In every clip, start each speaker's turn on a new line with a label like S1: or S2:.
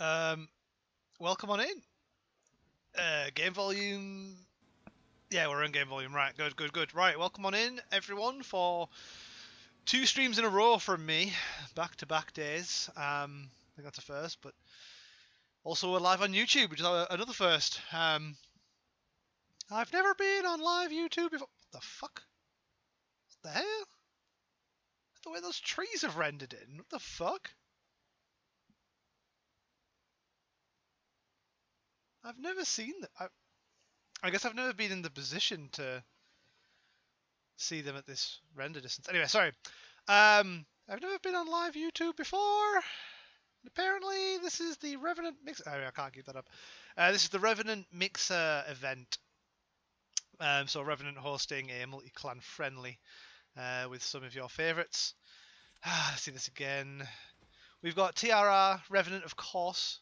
S1: Um, Welcome on in. Game volume. Yeah, we're in game volume. Right, good. Right, welcome on in, everyone, for 2 streams in a row from me, back-to-back days. I think that's a first, but also we're live on YouTube, which is another first. I've never been on live YouTube before. What the fuck? What the hell? The way those trees have rendered in. What the fuck? I've never seen that. I guess I've never been in the position to see them at this render distance. Anyway, sorry. I've never been on live YouTube before. Apparently, this is the Revenant Mix. Oh, I can't keep that up. This is the Revenant Mixer event. So Revenant hosting a multi-clan friendly with some of your favourites. Let's see this again. We've got TRR, Revenant, of course.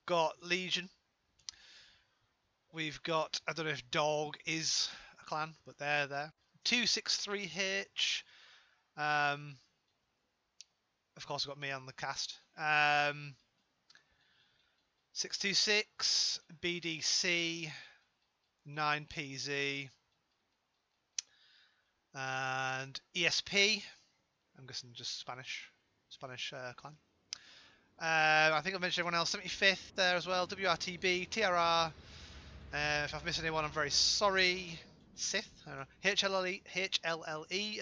S1: Got Legion. We've got, I don't know if Dog is a clan, but they're there. 263H. Of course, we've got me on the cast. 626, BDC, 9PZ, and ESP. I'm guessing just Spanish clan. I think I've mentioned everyone else. 75th there as well. WRTB, TRR. If I've missed anyone, I'm very sorry. Sith, I don't know. HLLE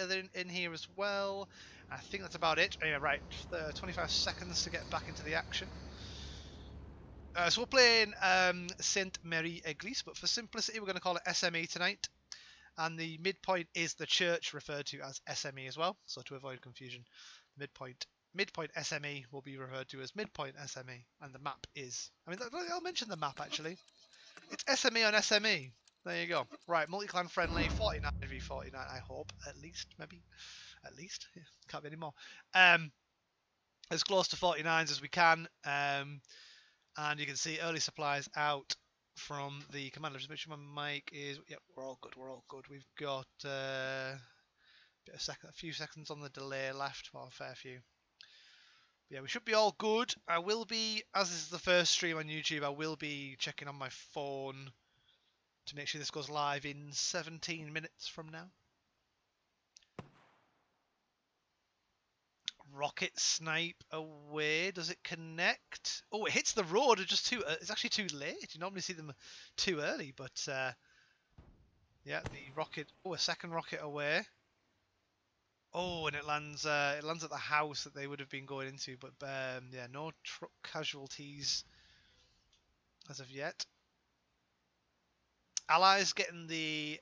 S1: are in here as well. I think that's about it. Anyway, right, 25 seconds to get back into the action. So we're playing Saint Mary Église, but for simplicity, we're going to call it SME tonight. And the midpoint is the church, referred to as SME as well. So to avoid confusion, midpoint SME will be referred to as midpoint SME, and the map is. I mean, I'll mention the map actually. It's SME on SME. There you go. Right, multi-clan friendly, 49 v 49. I hope, at least, maybe, at least. Yeah, can't be any more. As close to 49s as we can. And you can see early supplies out from the commander. Just make sure my mic is. Yep, we're all good. We're all good. We've got a few seconds on the delay left. Well, a fair few. But yeah, we should be all good. I will be, as this is the first stream on YouTube, I will be checking on my phone to make sure this goes live in 17 minutes from now. Rocket snipe away. Does it connect? Oh, it hits the road. It's actually too late. You normally see them too early, but yeah, the rocket. Oh, a second rocket away. Oh, and it lands at the house that they would have been going into, but yeah, no truck casualties as of yet. Allies getting the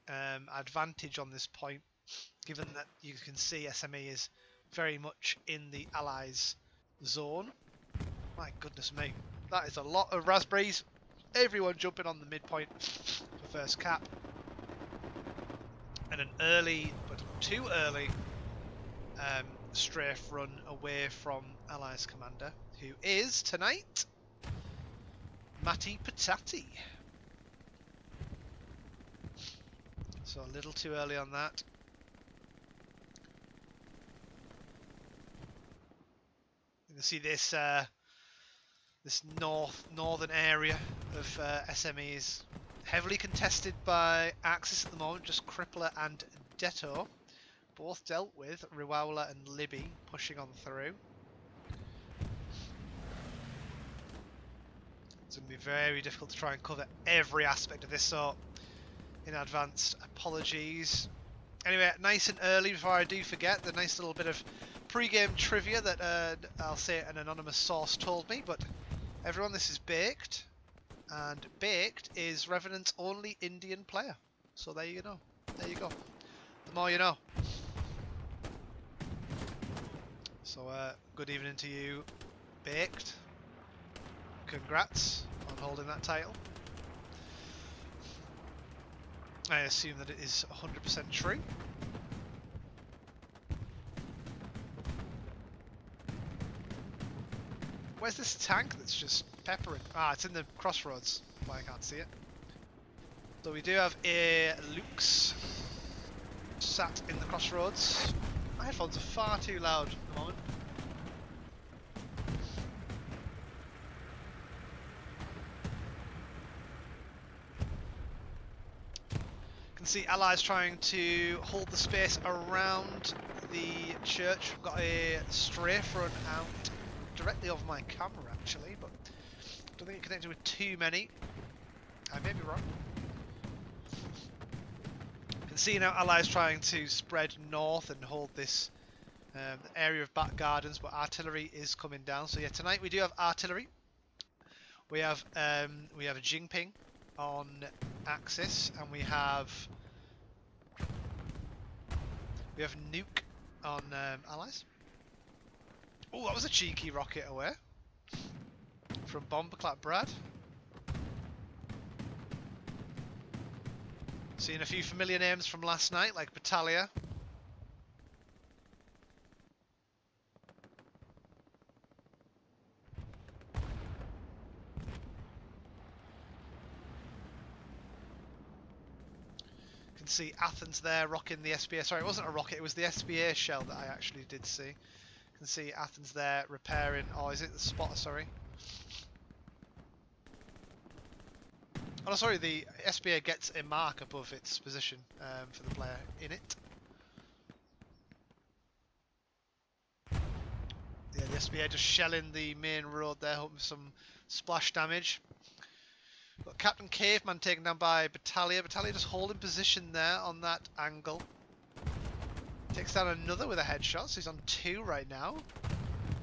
S1: advantage on this point, given that you can see SME is very much in the Allies zone. My goodness me, that is a lot of raspberries. Everyone jumping on the midpoint for first cap. And an early, but too early, strafe run away from Allies commander, who is tonight Matty Patati. So a little too early on that. You can see this this northern area of SME is heavily contested by Axis at the moment. Just Crippler and Detto, both dealt with. Riwala and Libby pushing on through. It's going to be very difficult to try and cover every aspect of this, so in advance apologies. Anyway, nice and early, before I do forget, the nice little bit of pre-game trivia that I'll say an anonymous source told me, but everyone, this is Baked, and Baked is Revenant's only Indian player. So there you go. There you go. The more you know. So good evening to you, Baked. Congrats on holding that title. I assume that it is 100% true. Where's this tank that's just peppering? Ah, it's in the crossroads. Why I can't see it. So we do have a Luke's sat in the crossroads. My headphones are far too loud at the moment. can see allies trying to hold the space around the church. We've got a strafe run out directly over my camera actually, but I don't think it connected with too many. I may be wrong. You can see now allies trying to spread north and hold this area of back gardens, but artillery is coming down. So yeah, tonight we do have artillery. We have a Jingping on Axis, and we have Nuke on allies. Oh, that was a cheeky rocket away from Bomberclap Brad. Seeing a few familiar names from last night, like Battaglia. You can see Athens there rocking the SBA. Sorry, it wasn't a rocket, it was the SBA shell that I actually did see. You can see Athens there repairing. Oh, is it the spotter? Sorry. Oh, no, sorry, the SBA gets a mark above its position for the player in it. Yeah, the SBA just shelling the main road there, hoping for some splash damage. Got Captain Caveman taken down by Battaglia. Battaglia just holding position there on that angle. Takes down another with a headshot, so he's on 2 right now.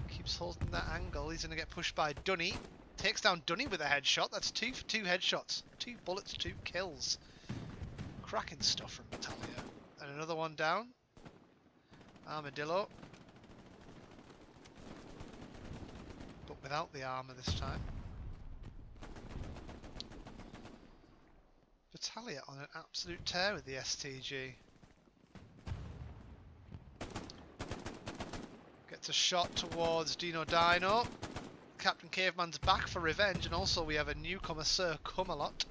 S1: Keeps holding that angle. He's going to get pushed by Dunny. Takes down Dunny with a headshot. That's 2 for 2 headshots. 2 bullets, 2 kills. Cracking stuff from Battaglia. And another one down. Armadillo. But without the armor this time. Battaglia on an absolute tear with the STG. Gets a shot towards Dino Dino. Captain Caveman's back for revenge, and also we have a newcomer, Sir Cumalot.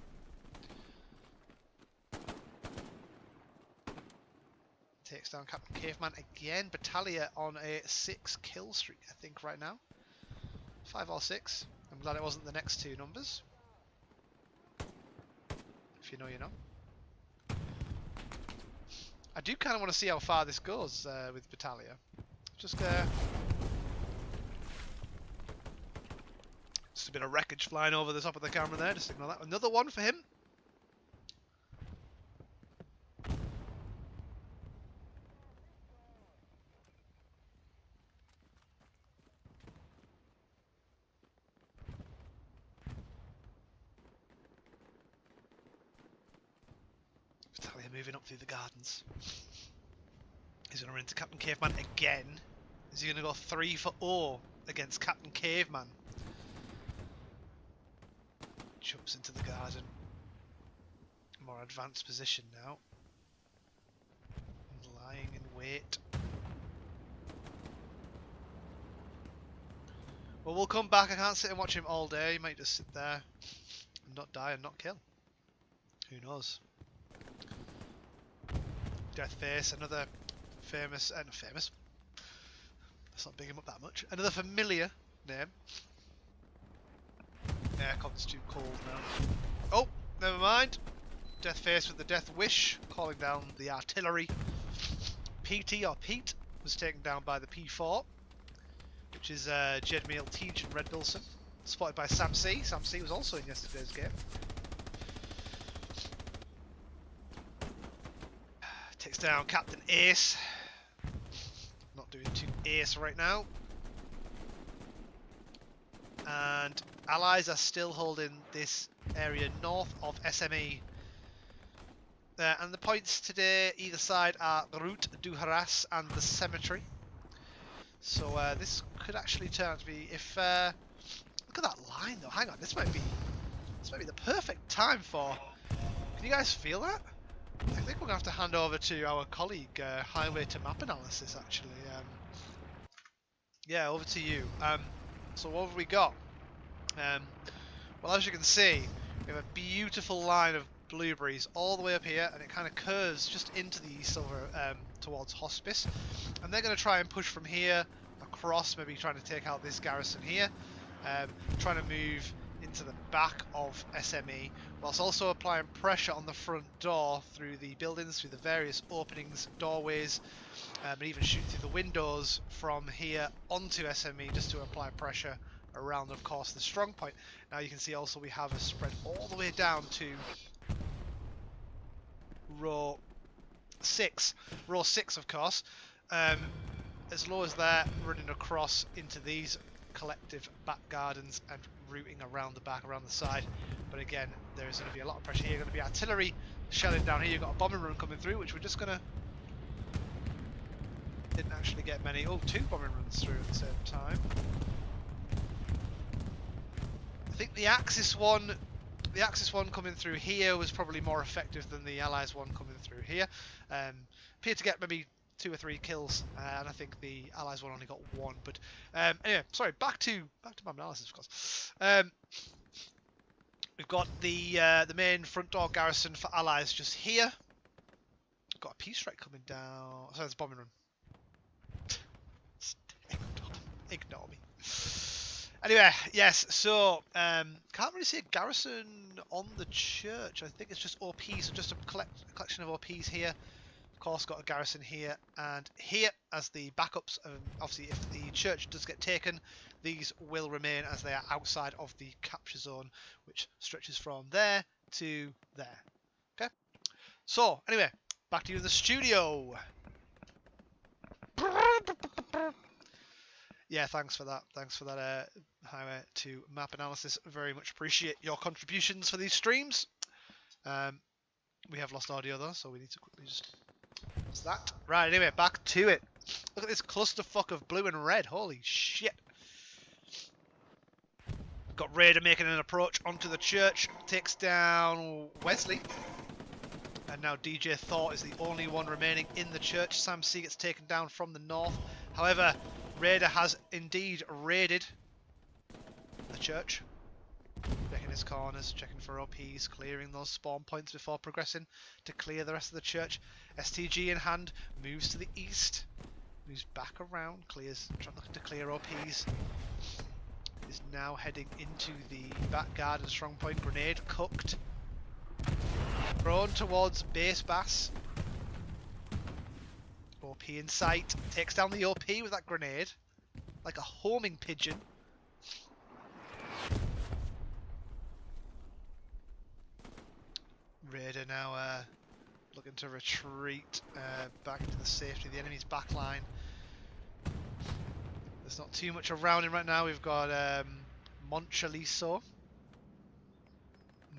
S1: Takes down Captain Caveman again. Battaglia on a 6 kill streak, I think, right now. 5 or 6. I'm glad it wasn't the next 2 numbers. If you know, you know. I do kind of want to see how far this goes with Battaglia. Just a bit of wreckage flying over the top of the camera there. Just ignore that. Another one for him. Battaglia moving up through the gardens. He's going to run into Captain Caveman again. Is he going to go 3 for 0 against Captain Caveman? Jumps into the garden. More advanced position now. Lying in wait. Well, we'll come back. I can't sit and watch him all day. He might just sit there and not die and not kill. Who knows? Death Face, another famous, not famous. Let's not big him up that much. Another familiar name. Aircon's too cold now. Oh, never mind. Death Face with the Death Wish, calling down the artillery. PT or Pete was taken down by the P4, which is Jedmiel Teach and Red Bilson, spotted by Sam C. Sam C was also in yesterday's game. Takes down Captain Ace. Not doing too ace right now. And allies are still holding this area north of SME. And the points today, either side, are Route du Haras and the Cemetery. So this could actually turn out to be, if look at that line though. Hang on, this might be the perfect time for. Can you guys feel that? I think we're gonna have to hand over to our colleague Highway to Map Analysis. Actually, yeah, over to you. So what have we got? Well, as you can see, we have a beautiful line of blueberries all the way up here, and it kind of curves just into the east over towards Hospice, and they're going to try and push from here across, maybe trying to take out this garrison here, trying to move into the back of SME, whilst also applying pressure on the front door through the buildings, through the various openings, doorways, and even shoot through the windows from here onto SME just to apply pressure around, of course, the strong point. Now you can see also we have a spread all the way down to row 6. Row 6, of course. As low as that, running across into these collective back gardens and routing around the back, around the side. But again, there's going to be a lot of pressure here. Going to be artillery shelling down here. You've got a bombing run coming through, which we're just going to... Didn't actually get many. Oh, 2 bombing runs through at the same time. I think the Axis one coming through here was probably more effective than the Allies one coming through here. Appeared to get maybe 2 or 3 kills, and I think the Allies one only got 1. But anyway, sorry. Back to my analysis, of course. We've got the main front door garrison for Allies just here. Got a peace strike coming down. Sorry, there's a bombing run. Ignore me. Anyway, yes. So can't really see a garrison on the church. I think it's just OPs, so just a collection of OPs here. Of course, got a garrison here and here as the backups. Obviously, if the church does get taken, these will remain as they are outside of the capture zone, which stretches from there to there. Okay. So anyway, back to you in the studio. Yeah, thanks for that. Thanks for that highway to map analysis. Very much appreciate your contributions for these streams. We have lost audio though, so we need to quickly just... What's that? Right, anyway, back to it. Look at this clusterfuck of blue and red. Holy shit. Got Raider making an approach onto the church. Takes down Wesley. And now DJ Thor is the only one remaining in the church. Sam C gets taken down from the north. However, Raider has indeed raided the church. Checking his corners, checking for OPs, clearing those spawn points before progressing to clear the rest of the church. STG in hand, moves to the east, moves back around, clears, trying to clear OPs. Is now heading into the back garden strong point. Grenade cooked. Thrown towards base bass. OP in sight. Takes down the OP with that grenade. Like a homing pigeon. Raider now looking to retreat back into the safety of the enemy's backline. There's not too much around him right now. We've got Monchaliso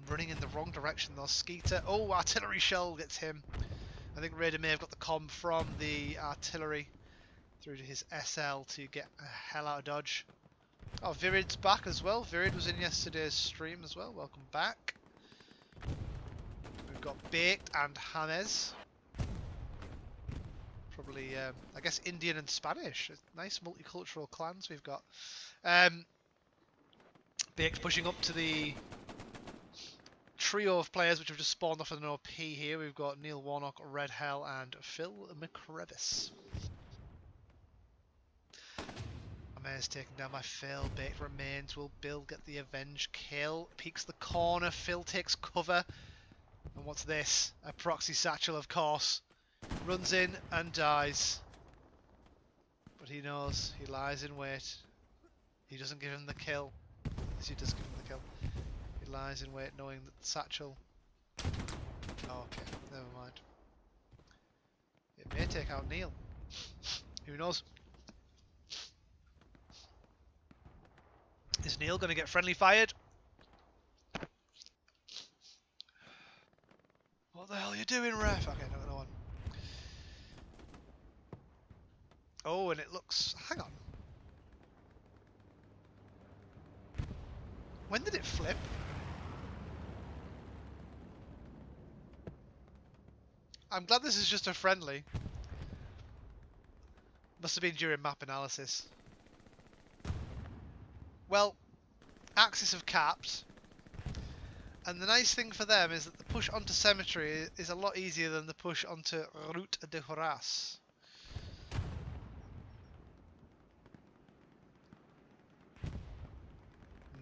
S1: running in the wrong direction though. Skeeter. Oh, artillery shell gets him. I think Raider may have got the comm from the artillery through to his SL to get the hell out of dodge. Oh, Virid's back as well. Virid was in yesterday's stream as well. Welcome back. We've got Baked and James. Probably, I guess, Indian and Spanish. Nice multicultural clans we've got. Baked pushing up to the trio of players which have just spawned off of an OP here. We've got Neil Warnock, Red Hell, and Phil McCrevis. James taken down by Phil. Baked remains. Will Bill get the avenge kill? Peeks the corner. Phil takes cover. And what's this? A proxy satchel, of course. Runs in and dies. But he knows. He lies in wait. He doesn't give him the kill. Yes, he does give him the kill. He lies in wait knowing that the satchel... Oh, okay. Never mind. It may take out Neil. Who knows? Is Neil going to get friendly fired? What the hell are you doing, ref? Okay, no one. Oh, and it looks... Hang on. When did it flip? I'm glad this is just a friendly. Must have been during map analysis. Well, Axis have capped. And the nice thing for them is that the push onto Cemetery is a lot easier than the push onto Route de Horace.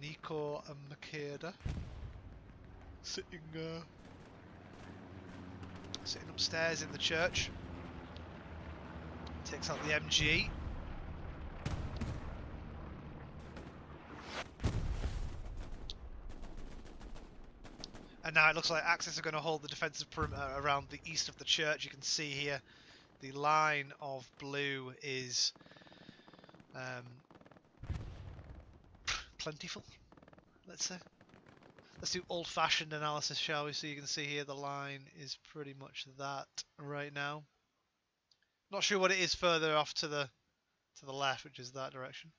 S1: Nico and Makeda sitting upstairs in the church. Takes out the MG. And now it looks like Axis are going to hold the defensive perimeter around the east of the church. You can see here the line of blue is plentiful, let's say. Let's do old-fashioned analysis, shall we? So you can see here the line is pretty much that right now. Not sure what it is further off to the left, which is that direction.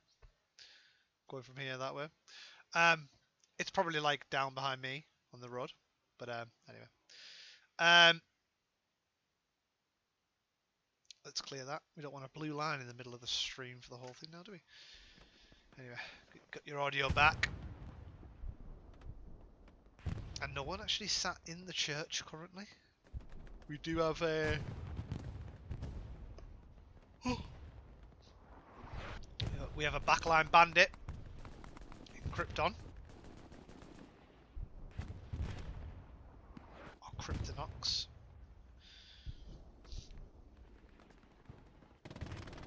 S1: Going from here that way. It's probably like down behind me on the road, but anyway. Let's clear that. We don't want a blue line in the middle of the stream for the whole thing now, do we? Anyway, got your audio back. And no one actually sat in the church currently. We do have a... we have a backline bandit in Krypton. Or Kryptonox.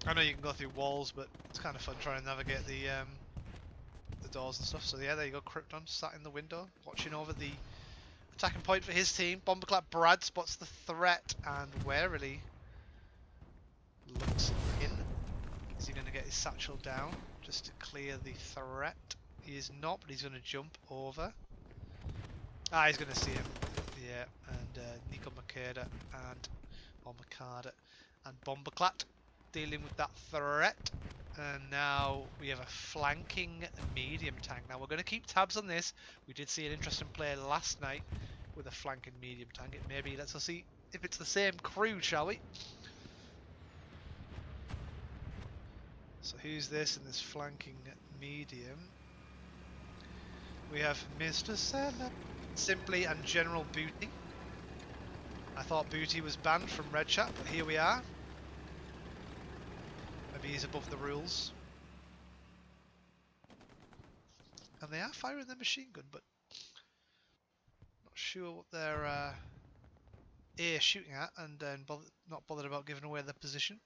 S1: I know you can go through walls, but it's kind of fun trying to navigate the doors and stuff. So yeah, there you go, Krypton sat in the window, watching over the attacking point for his team. Bomberclap Brad spots the threat and warily looks in. Is he going to get his satchel down just to clear the threat? He is not, but he's going to jump over. Ah, he's going to see him. Yeah, and Nico Makeda and Bomberclat dealing with that threat. And now we have a flanking medium tank. Now we're going to keep tabs on this. We did see an interesting play last night with a flanking medium tank. It maybe lets us see if it's the same crew, shall we? So who's this in this flanking medium? We have Mr. Seller, Simply and General Booty. I thought Booty was banned from Red Chat, but here we are. Maybe he's above the rules. And they are firing their machine gun, but not sure what they're shooting at, and not bothered about giving away their position.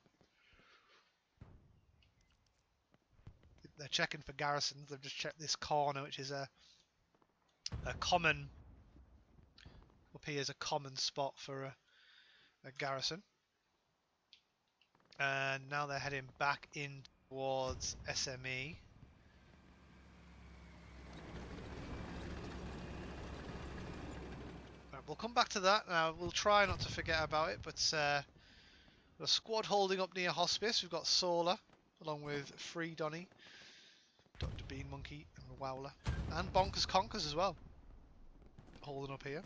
S1: They're checking for garrisons. They've just checked this corner, which is a common up here is a common spot for a garrison. And now they're heading back in towards SME. Right, we'll come back to that. Now we'll try not to forget about it, but a squad holding up near Hospice. We've got Solar along with Free Donny, Dr. Bean Monkey and Wowler, and Bonkers Conkers as well, holding up here.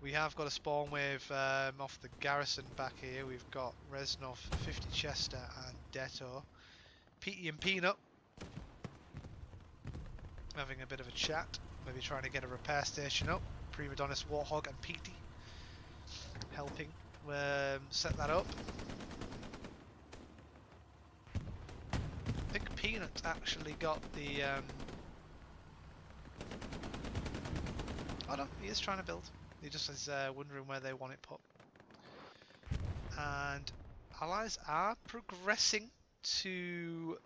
S1: We have got a spawn wave off the garrison back here. We've got Reznov, 50 Chester and Detto. Petey and Peanut having a bit of a chat, maybe trying to get a repair station up. Prima Donna's Warthog and Petey helping set that up. I think Peanut actually got the... oh no, he is trying to build. He just is wondering where they want it put. And allies are progressing to...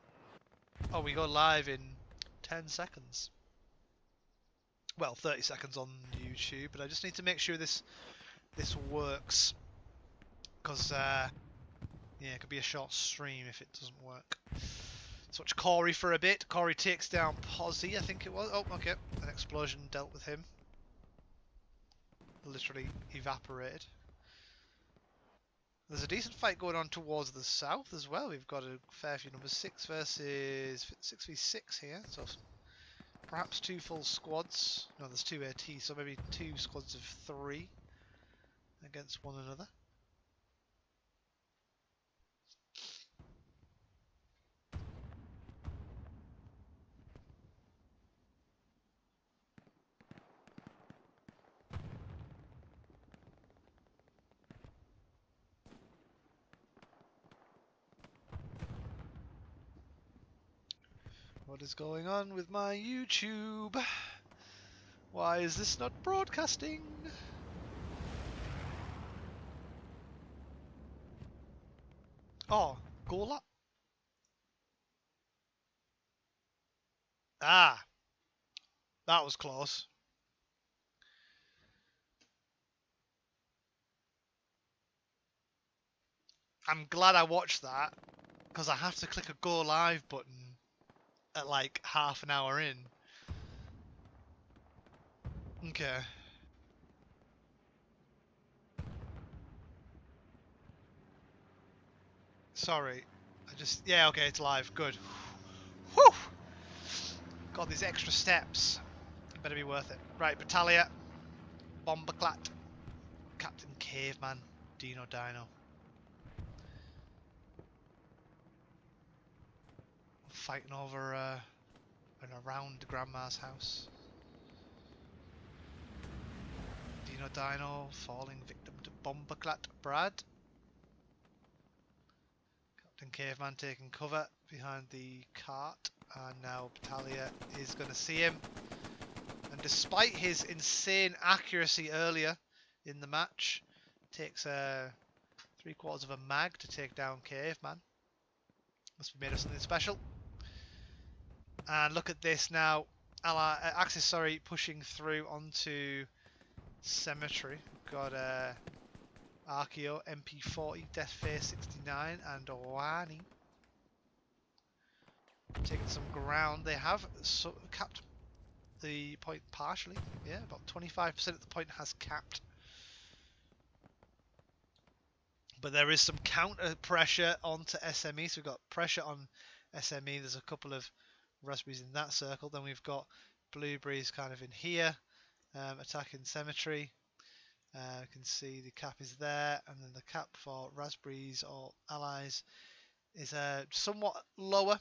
S1: oh, we go live in 10 seconds. Well, 30 seconds on YouTube, but I just need to make sure this works. Because, yeah, it could be a short stream if it doesn't work. Let's watch Corey for a bit. Corey takes down Posy, I think it was. Oh, okay. An explosion dealt with him. Literally evaporated. There's a decent fight going on towards the south as well. We've got a fair few numbers, 6 versus 6v6 here, so perhaps 2 full squads. No, there's 2 AT, so maybe 2 squads of 3 against one another. What is going on with my YouTube? Why is this not broadcasting? Oh, goal up. Ah, that was close. I'm glad I watched that, because I have to click a go live button at like half an hour in. Okay. Sorry. Yeah, okay, it's live. Good. Whew! Got these extra steps. Better be worth it. Right, Battaglia. Bombaclat. Captain Caveman. Dino. Fighting over and around Grandma's house. Dino falling victim to Bombaclat Brad. Captain Caveman taking cover behind the cart, and now Battaglia is going to see him. And despite his insane accuracy earlier in the match, takes 3/4 of a mag to take down Caveman. Must be made of something special. And look at this now. Axis, pushing through onto Cemetery. We've got Archeo, MP40, Deathface 69, and Owani taking some ground. They have capped the point partially. Yeah, about 25% of the point has capped. But there is some counter pressure onto SME. So we've got pressure on SME. There's a couple of raspberries in that circle. Then we've got blueberries kind of in here, attacking Cemetery. You can see the cap is there, and then the cap for raspberries or allies is somewhat lower,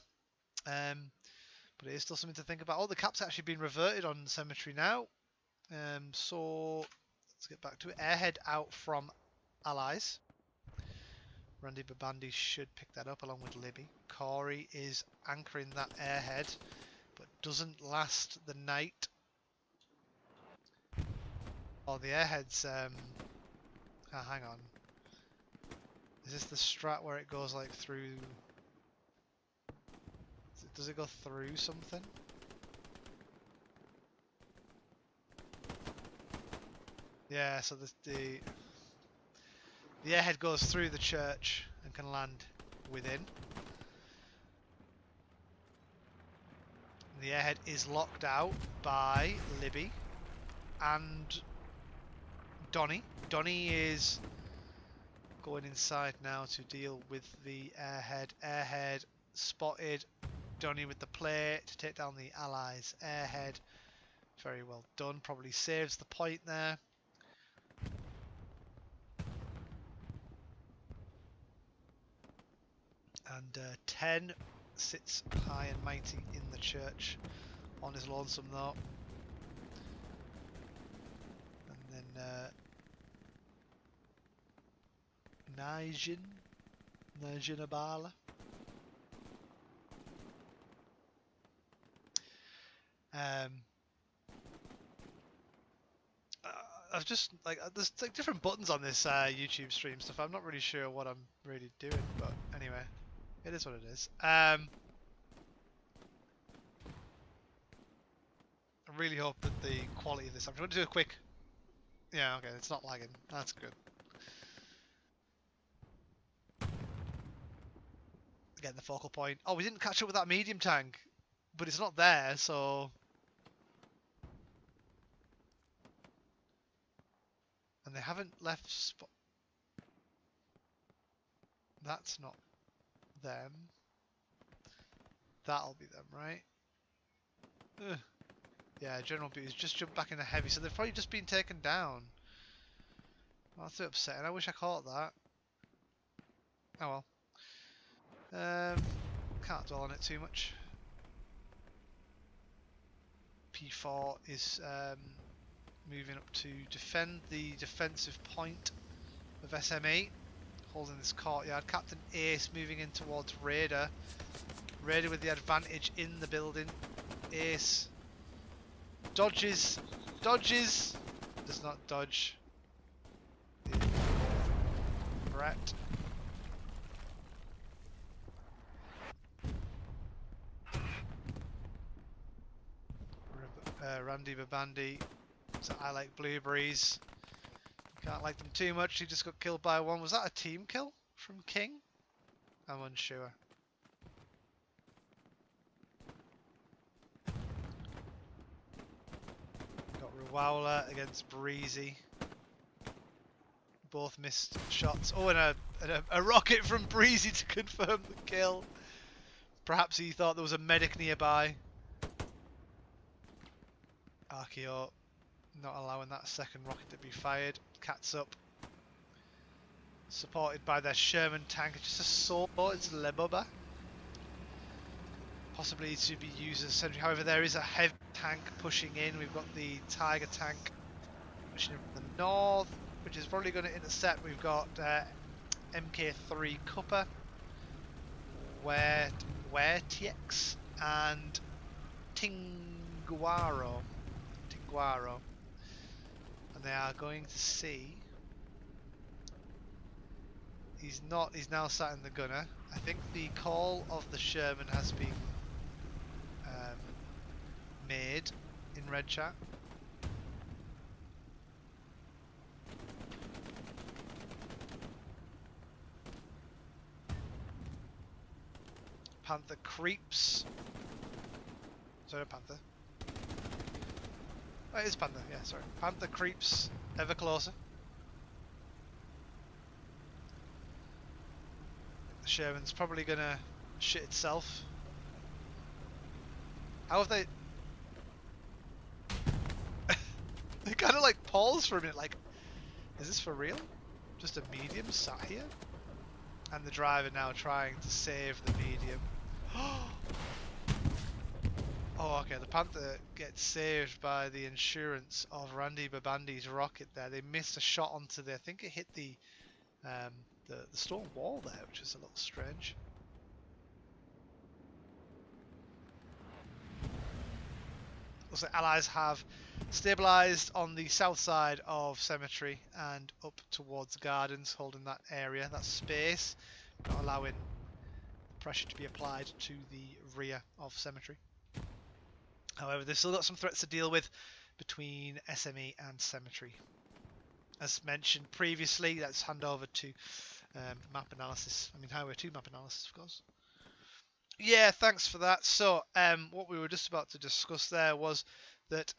S1: but it is still something to think about. Oh, the cap's actually been reverted on Cemetery now, so let's get back to it. Airhead out from allies. Randy Babandi should pick that up along with Libby. Corey is anchoring that airhead, but doesn't last the night. Oh, the airhead's hang on. Is this the strat where it goes like through? Does it go through something? Yeah, so the airhead goes through the church and can land within. And the airhead is locked out by Libby and Donny. Donny is going inside now to deal with the airhead. Airhead spotted. Donny with the play to take down the allies. Airhead, very well done. Probably saves the point there. And 10 sits high and mighty in the church on his lonesome though. And then Nijin Abala. I've just there's like different buttons on this YouTube stream stuff. I'm not really sure what I'm really doing, but anyway, it is what it is. I really hope that the quality of this. I'm going to do a quick. Yeah, okay, it's not lagging. That's good. Getting the focal point. Oh, we didn't catch up with that medium tank, but it's not there, so. And they haven't left spot. That's not them. That'll be them, right? Ugh. Yeah, General Beauty's just jumped back in the heavy, so they've probably just been taken down. Oh, that's upsetting. I wish I caught that. Oh well. Can't dwell on it too much. P4 is moving up to defend the defensive point of SME, holding this courtyard. Captain Ace moving in towards Raider. Raider with the advantage in the building. Ace. Dodges. Dodges. Does not dodge. Brett. Randy Babandi. So I like blueberries. Can't like them too much. He just got killed by one. Was that a team kill from King? I'm unsure. Got Ruwala against Breezy. Both missed shots. Oh, and a rocket from Breezy to confirm the kill. Perhaps he thought there was a medic nearby. Archeo not allowing that second rocket to be fired. Cats up. Supported by their Sherman tank. It's just a sword. It's Lebubba. Possibly to be used as a sentry. However, there is a heavy tank pushing in. We've got the Tiger tank pushing in from the north, which is probably going to intercept. We've got MK3 Cuppa, Where TX, and Tinguaro. And they are going to see. He's now sat in the gunner. I think the call of the Sherman has been made in red chat. Panther creeps. Sorry, Panther. Oh, it is Panther, yeah, sorry. Panther creeps ever closer. The Sherman's probably gonna shit itself. How have they... They kind of like pause for a minute, like, is this for real? Just a medium sat here? And the driver now trying to save the medium. Oh, okay, the Panther gets saved by the insurance of Randy Babandi's rocket there. They missed a shot onto the... I think it hit the stone wall there, which is a little strange. Looks like Allies have stabilised on the south side of Cemetery and up towards Gardens, holding that area, that space, not allowing pressure to be applied to the rear of Cemetery. However, they've still got some threats to deal with between SME and Cemetery. As mentioned previously, let's hand over to map analysis. I mean, Highway 2 map analysis, of course. Yeah, thanks for that. So, what we were just about to discuss there was that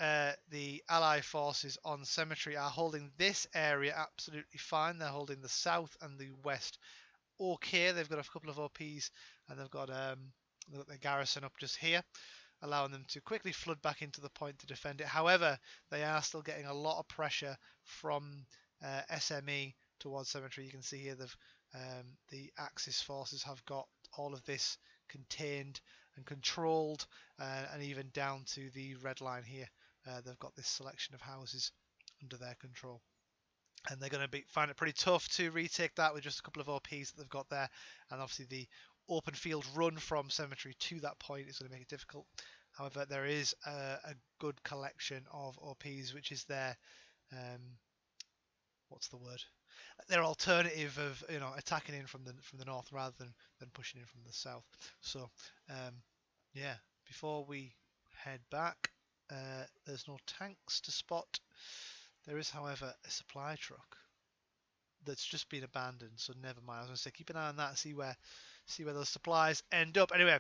S1: the Ally forces on Cemetery are holding this area absolutely fine. They're holding the south and the west okay. They've got a couple of OPs and they've got their garrison up just here, allowing them to quickly flood back into the point to defend it. However, they are still getting a lot of pressure from SME towards Cemetery. You can see here the Axis forces have got all of this contained and controlled, and even down to the red line here. They've got this selection of houses under their control. And they're going to find it pretty tough to retake that with just a couple of OPs that they've got there. And obviously the open field run from Cemetery to that point is going to make it difficult. However, there is a good collection of OPs, which is their what's the word? Their alternative of attacking in from the north rather than pushing in from the south. So yeah, before we head back, there's no tanks to spot. There is, however, a supply truck that's just been abandoned. So never mind. I was going to say keep an eye on that, see where those supplies end up. Anyway,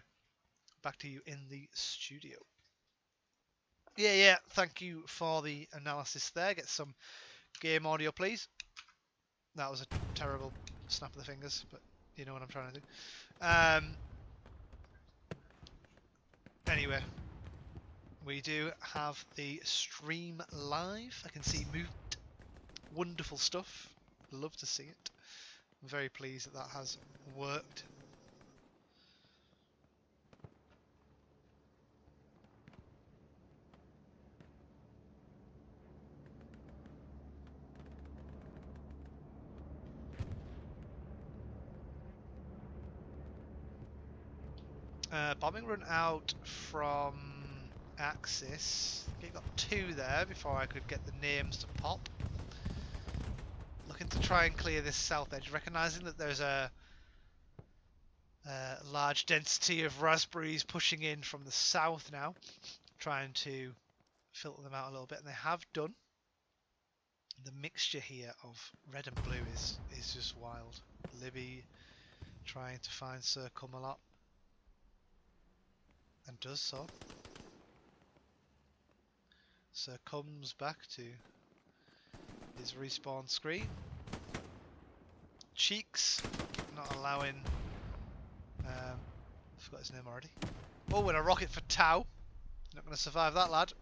S1: back to you in the studio. Yeah. Thank you for the analysis there. Get some game audio, please. That was a terrible snap of the fingers, but you know what I'm trying to do. Anyway, we do have the stream live. I can see movement. Wonderful stuff. Love to see it. I'm very pleased that has worked. Bombing run out from Axis. Okay, got 2 there before I could get the names to pop. Looking to try and clear this south edge, recognising that there's a large density of raspberries pushing in from the south now, trying to filter them out a little bit, and they have done. The mixture here of red and blue is just wild. Libby trying to find Sir Camelot, and does so. Sir comes back to his respawn screen. Cheeks not allowing. I forgot his name already. Oh, and a rocket for Tau. Not going to survive that, lad.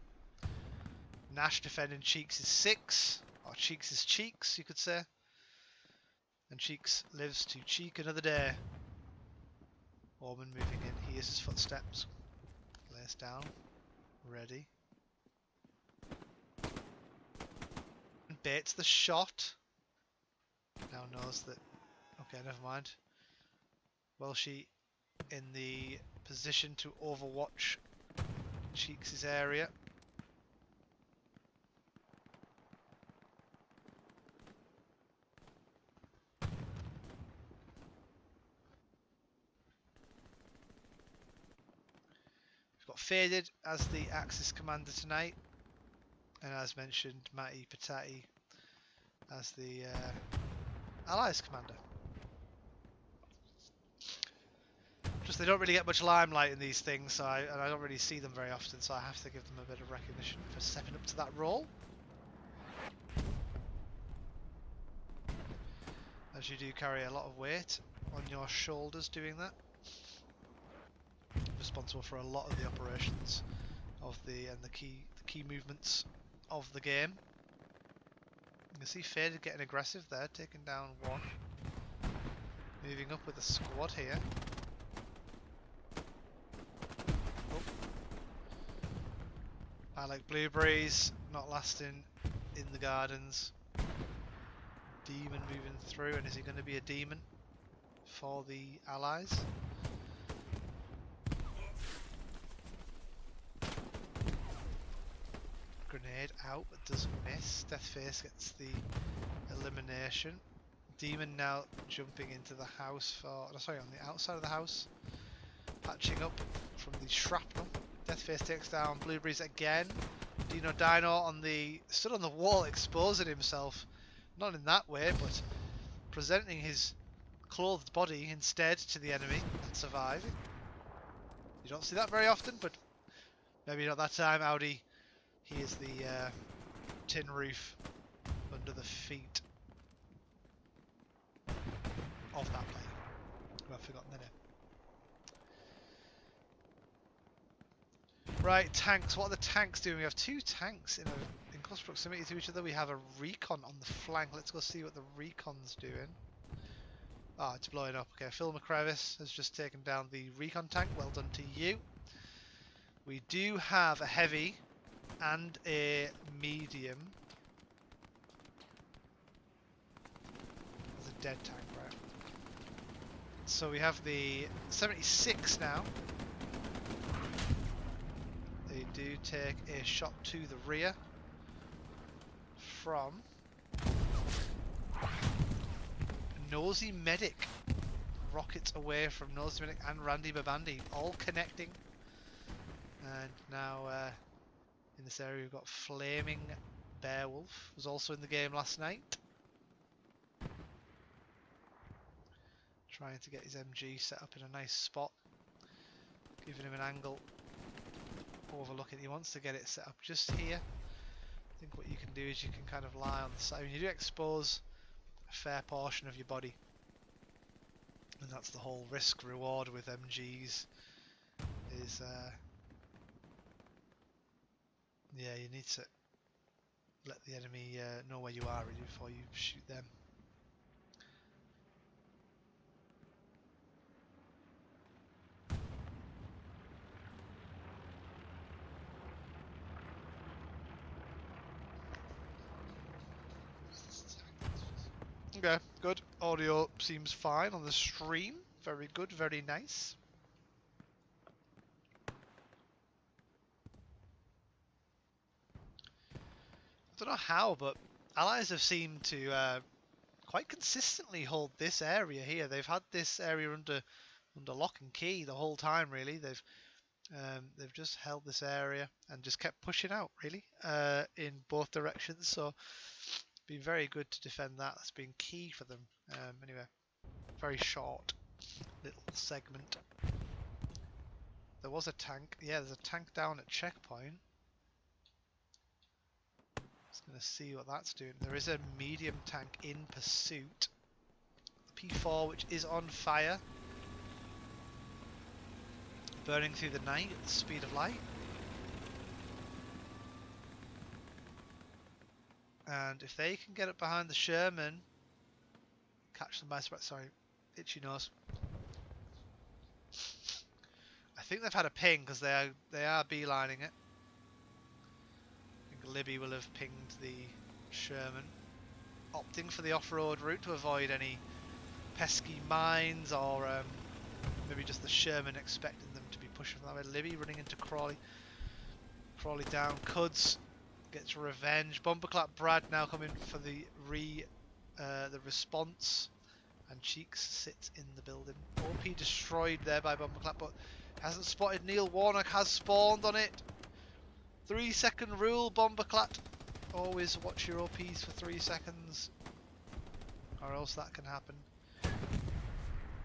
S1: Nash defending Cheeks is 6. Or Cheeks is Cheeks, you could say. And Cheeks lives to cheek another day. Orman moving in. Hears his footsteps. Lays down. Ready. Baits the shot. Now knows that. Okay, never mind. Welshie in the position to overwatch Cheeks' area. We've got Faded as the Axis commander tonight, and as mentioned, Matty Patati as the Allies commander. Just they don't really get much limelight in these things, so I don't really see them very often, so I have to give them a bit of recognition for stepping up to that role. As you do carry a lot of weight on your shoulders doing that. Responsible for a lot of the operations of the key movements of the game. You can see Faded getting aggressive there, taking down 1. Moving up with a squad here. Oh. I like blueberries, not lasting in the gardens. Demon moving through, and is he going to be a demon for the Allies? Grenade out, but doesn't miss. Deathface gets the elimination. Demon now jumping into the house for, sorry, on the outside of the house, patching up from the shrapnel. Deathface takes down blueberries again. Dino on the stood on the wall, exposing himself, not in that way, but presenting his clothed body instead to the enemy and surviving. You don't see that very often, but maybe not that time. Audi. He is the tin roof under the feet of that player, who I've forgotten the name. Right, tanks. What are the tanks doing? We have 2 tanks in close proximity to each other. We have a recon on the flank. Let's go see what the recon's doing. Ah, it's blowing up. Okay, Phil McCrevis has just taken down the recon tank. Well done to you. We do have a heavy and a medium. There's a dead tank, right? So we have the 76 now. They do take a shot to the rear from Nosy Medic. Rockets away from Nosy Medic and Randy Babandi, all connecting. And now in this area we've got Flaming Beowulf, was also in the game last night. Trying to get his MG set up in a nice spot. Giving him an angle overlooking. He wants to get it set up just here. I think what you can do is you can kind of lie on the side. You do expose a fair portion of your body. And that's the whole risk reward with MGs. Is yeah, you need to let the enemy know where you are really before you shoot them. Okay, good. Audio seems fine on the stream. Very good, very nice. don't know how, but Allies have seemed to quite consistently hold this area here. They've had this area under lock and key the whole time, really. They've just held this area and just kept pushing out, really, in both directions. So, been very good to defend that. That's been key for them. Anyway, very short little segment. There was a tank. Yeah, there's a tank down at checkpoint. Just going to see what that's doing. There is a medium tank in pursuit. The P4, which is on fire. Burning through the night at the speed of light. And if they can get it behind the Sherman, catch them by surprise. Sorry, itchy nose. I think they've had a ping because they are beelining it. I think Libby will have pinged the Sherman, opting for the off-road route to avoid any pesky mines or maybe just the Sherman expecting them to be pushing that way. Libby running into Crawley. Crawley down. Cuds gets revenge. Bomberclap Brad now coming for the response. And Cheeks sits in the building. OP destroyed there by Bomberclap, but hasn't spotted Neil. Warnock has spawned on it. 3-second rule, Bomberclap. Always watch your OPs for 3 seconds, or else that can happen.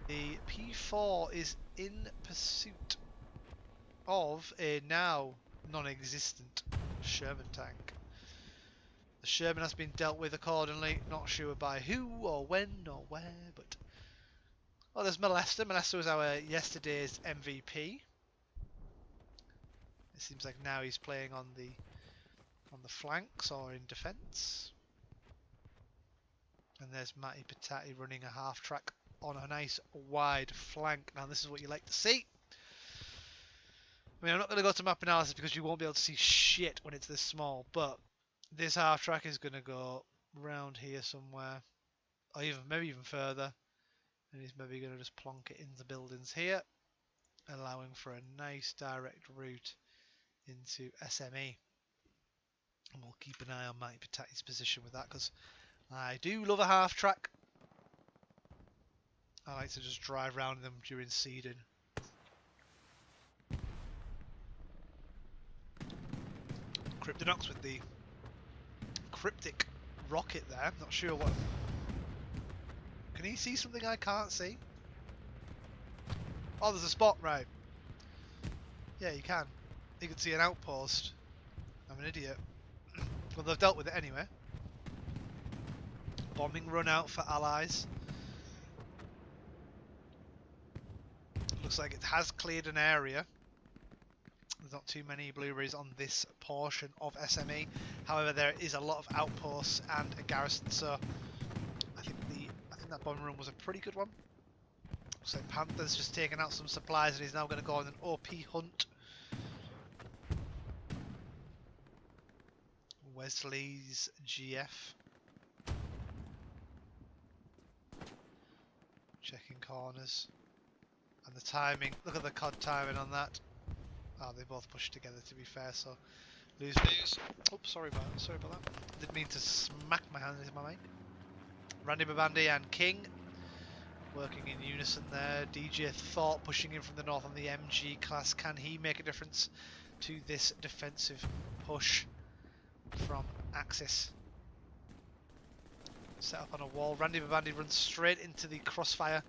S1: The P4 is in pursuit of a now non-existent Sherman tank. The Sherman has been dealt with accordingly, not sure by who or when or where, but... Oh, there's Molester. Molester was our yesterday's MVP. It seems like now he's playing on the flanks or in defence. And there's Matty Patati running a half track on a nice wide flank. Now this is what you like to see. I mean, I'm not going to go to map analysis because you won't be able to see shit when it's this small, but this half track is going to go round here somewhere, or maybe even further, and he's maybe going to just plonk it in the buildings here, allowing for a nice direct route into SME. And we'll keep an eye on Matty Patati's position with that, because I do love a half track. I like to just drive around them during seeding. Cryptonox with the cryptic rocket there. I'm not sure what... Can he see something I can't see? Oh, there's a spot, right. Yeah, you can. You can see an outpost. I'm an idiot. Well, they've dealt with it anyway. Bombing run out for allies. Looks like it has cleared an area. There's not too many blueberries on this portion of SME. However, there is a lot of outposts and a garrison, so I think that bombing run was a pretty good one. Looks like Panther's just taken out some supplies and he's now going to go on an OP hunt. Wesley's GF. Checking corners. And the timing, look at the COD timing on that. Oh, they both pushed together, to be fair, so lose. Oops, sorry about that. Didn't mean to smack my hand into my mic. Randy Babandi and King working in unison there. DJ Thought pushing in from the north on the MG class. Can he make a difference to this defensive push from Axis? Set up on a wall. Randy Babandi runs straight into the crossfire.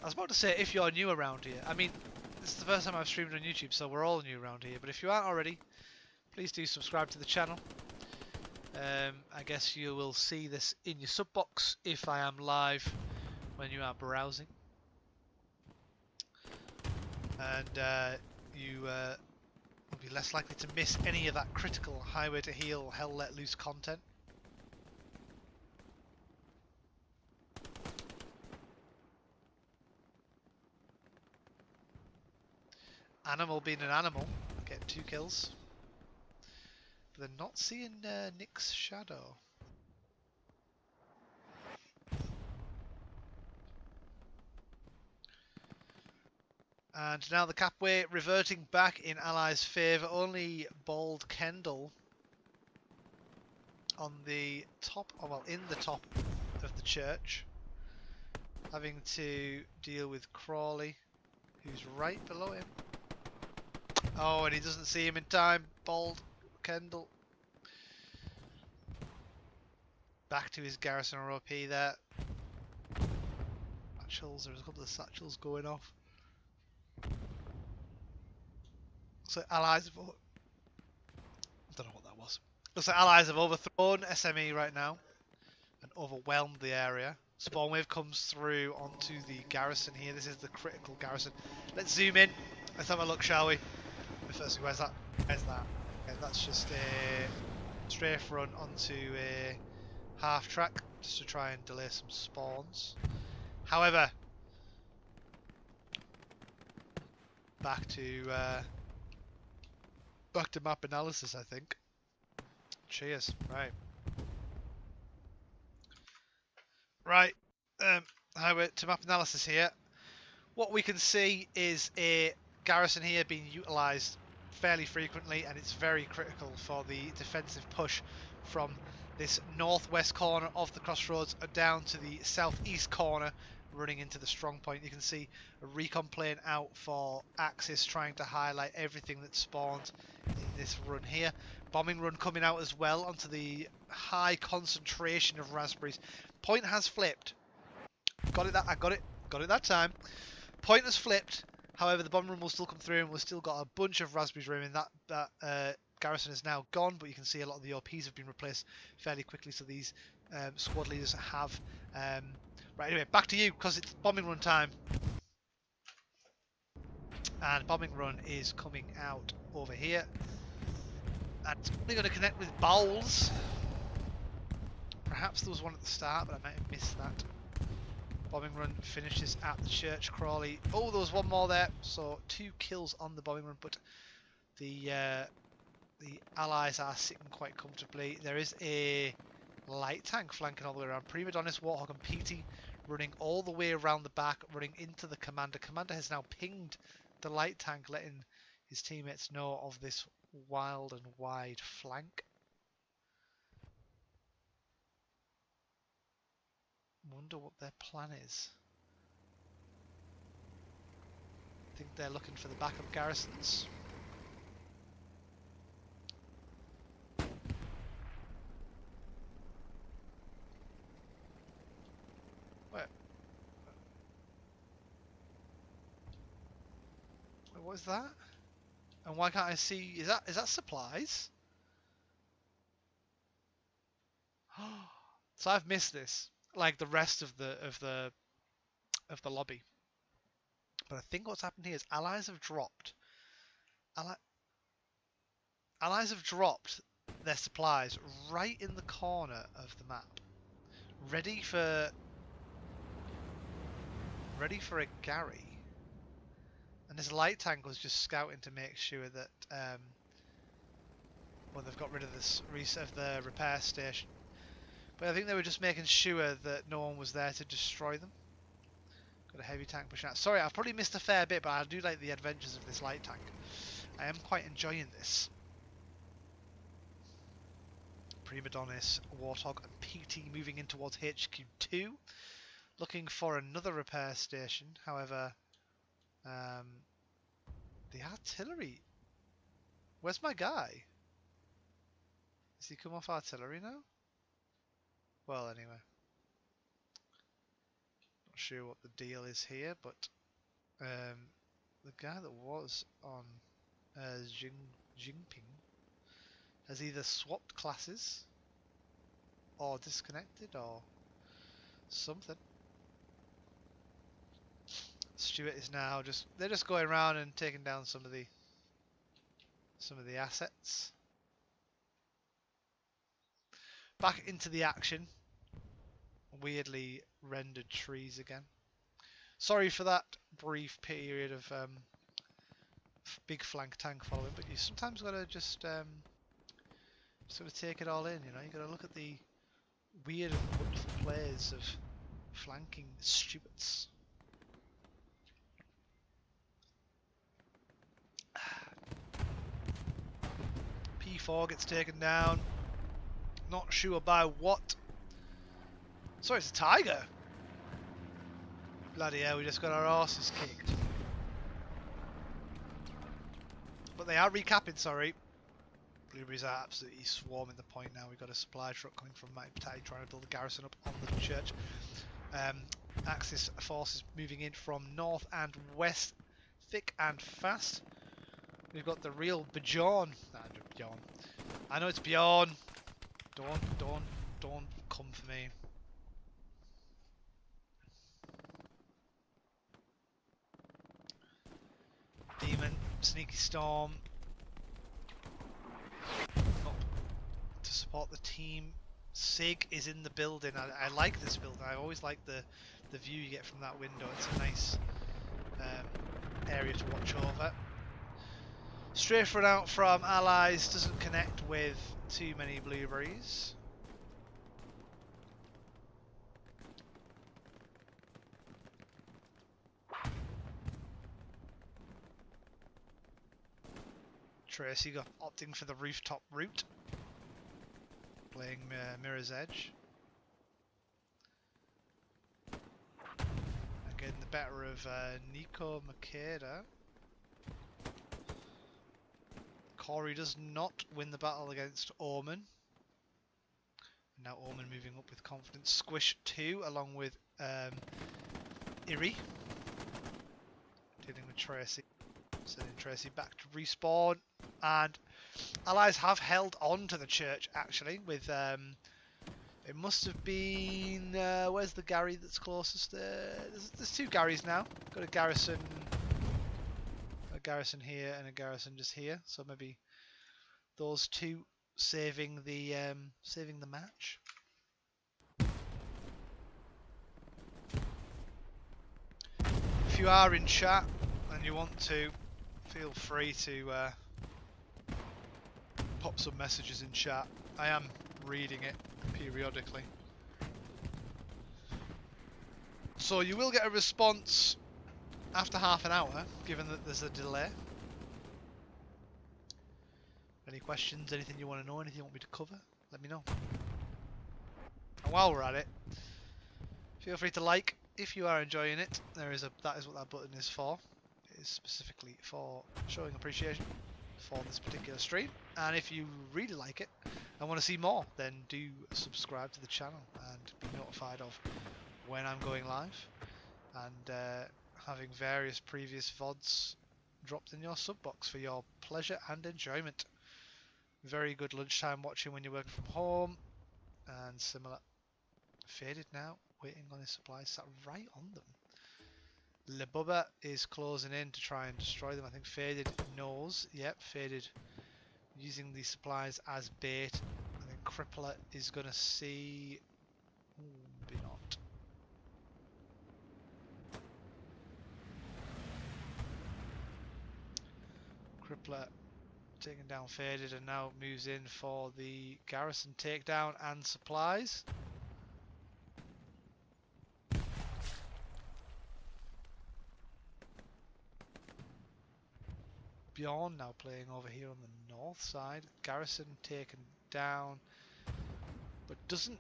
S1: I was about to say, if you're new around here, I mean, this is the first time I've streamed on YouTube, so we're all new around here, but if you aren't already, please do subscribe to the channel. I guess you will see this in your sub box if I am live when you are browsing. And you will be less likely to miss any of that critical highway to heal, hell let loose content. Animal being an animal, getting 2 kills. But they're not seeing Nick's shadow. And now the Capway reverting back in Allies' favour. Only Bald Kendall on the top, oh well, in the top of the church, having to deal with Crawley, who's right below him. Oh, and he doesn't see him in time. Bald Kendall. Back to his garrison ROP there. Satchels, there's a couple of satchels going off. So Allies have... I don't know what that was. Looks like Allies have overthrown SME right now and overwhelmed the area. Spawn wave comes through onto the garrison here. This is the critical garrison. Let's zoom in. Let's have a look, shall we? Firstly, where's that? Where's that? Okay, that's just a strafe run onto a half track just to try and delay some spawns. However, back to map analysis, I think. Cheers. Right. Highway to map analysis here. What we can see is a garrison here being utilised fairly frequently, and it's very critical for the defensive push from this northwest corner of the crossroads down to the southeast corner, running into the strong point. You can see a recon plane out for Axis, trying to highlight everything that spawned in this run here. Bombing run coming out as well onto the high concentration of raspberries. Point has flipped. Got it that time. Point has flipped. However, the bomb run will still come through, and we've still got a bunch of raspberries remaining. That garrison is now gone, but you can see a lot of the OPs have been replaced fairly quickly. So these squad leaders have. Right, anyway, back to you because it's bombing run time, and bombing run is coming out over here. And it's only going to connect with bowls. Perhaps there was one at the start, but I might have missed that. Bombing run finishes at the church. Crawley. Oh, there was one more there. So 2 kills on the bombing run, but the allies are sitting quite comfortably. There is a light tank flanking all the way around. Prima Donna's, Warthog and PT running all the way around the back, running into the commander. Commander has now pinged the light tank, letting his teammates know of this wild and wide flank. Wonder what their plan is. I think they're looking for the backup garrisons. Where? What is that? And why can't I see? Is that supplies? So I've missed this, like the rest of the lobby. But I think what's happened here is allies have dropped. Allies have dropped their supplies right in the corner of the map, ready for a Gary. And this light tank was just scouting to make sure that well, they've got rid of this the repair station. But I think they were just making sure that no one was there to destroy them. Got a heavy tank pushing out. Sorry, I've probably missed a fair bit, but I do like the adventures of this light tank. I am quite enjoying this. Prima Donna's, Warthog and PT moving in towards HQ2. Looking for another repair station. However, the artillery... Where's my guy? Has he come off artillery now? Well, anyway. Not sure what the deal is here, but the guy that was on Jinping has either swapped classes or disconnected or something. Stuart is now they're just going around and taking down some of the assets. Back into the action. Weirdly rendered trees again. Sorry for that brief period of big flank tank following, but you sometimes gotta just sort of take it all in, you know. You gotta look at the weird and wonderful plays of flanking Stuarts. C4 gets taken down. Not sure by what. Sorry, it's a tiger. Bloody hell, we just got our asses kicked. But they are recapping, sorry. Blueberries are absolutely swarming the point now. We've got a supply truck coming from Mike Patati trying to build a garrison up on the church. Axis forces moving in from north and west, thick and fast. We've got the real Bjorn. Bjorn. I know it's Bjorn. Don't come for me. Demon, Sneaky Storm. Up to support the team. Sig is in the building. I like this building. I always like the view you get from that window. It's a nice area to watch over. Strafe run out from allies, doesn't connect with too many blueberries. Tracy got opting for the rooftop route, playing Mirror's Edge. And getting the better of Nico Makeda. Corey does not win the battle against Omen. Now Omen moving up with confidence. Squish 2 along with Iri. Dealing with Tracy. Sending Tracy back to respawn. And allies have held on to the church actually with it must have been where's the Gary that's closest? There's 2 Garys now. Got a garrison here and a garrison just here, so maybe those 2 saving the match. If you are in chat and you want to, feel free to pop some messages in chat. I am reading it periodically, so you will get a response after half an hour, given that there's a delay. Any questions, anything you want to know, anything you want me to cover, let me know. And while we're at it, feel free to like if you are enjoying it. That is what that button is for. It is specifically for showing appreciation for this particular stream. And if you really like it and want to see more, then do subscribe to the channel and be notified of when I'm going live. And having various previous VODs dropped in your sub box for your pleasure and enjoyment. Very good lunchtime watching when you're working from home, and similar. Faded now, waiting on his supplies, sat right on them. Lebubba is closing in to try and destroy them. I think Faded knows. Yep, Faded using the supplies as bait. I think Crippler is going to see... maybe not. Crippler taking down Faded and now moves in for the garrison takedown and supplies. Bjorn now playing over here on the north side. Garrison taken down, but doesn't...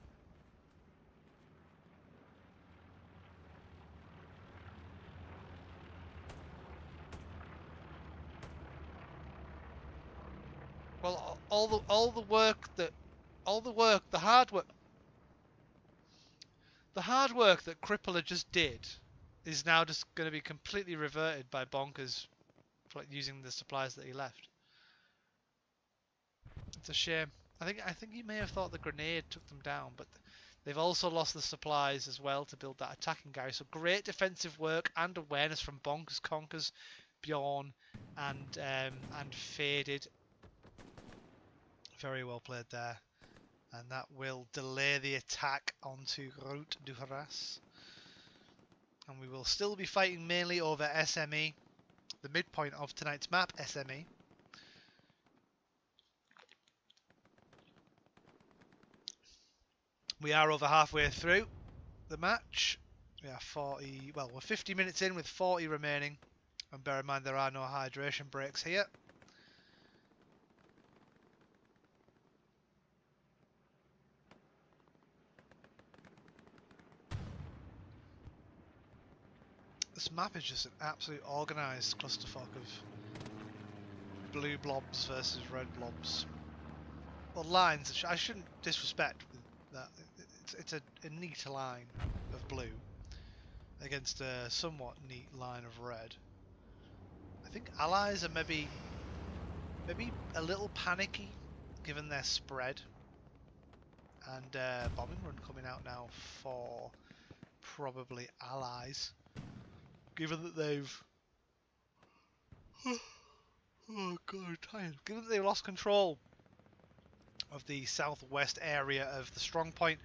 S1: Well, the hard work that Crippler just did is now just going to be completely reverted by Bonkers using the supplies that he left. It's a shame. I think he may have thought the grenade took them down, but they've also lost the supplies as well to build that attacking Gary. So great defensive work and awareness from Bonkers, Conkers, Bjorn, and Faded. Very well played there, and that will delay the attack onto Route du Haras. And we will still be fighting mainly over SME, the midpoint of tonight's map, SME. We are over halfway through the match. We are we're 50 minutes in with 40 remaining, and bear in mind there are no hydration breaks here. This map is just an absolute organised clusterfuck of blue blobs versus red blobs. Well, lines. I shouldn't disrespect that. It's a neat line of blue against a somewhat neat line of red. I think allies are maybe a little panicky given their spread. And bombing run coming out now for probably allies, given that they've oh god, tired. Given that they've lost control of the southwest area of the strong point.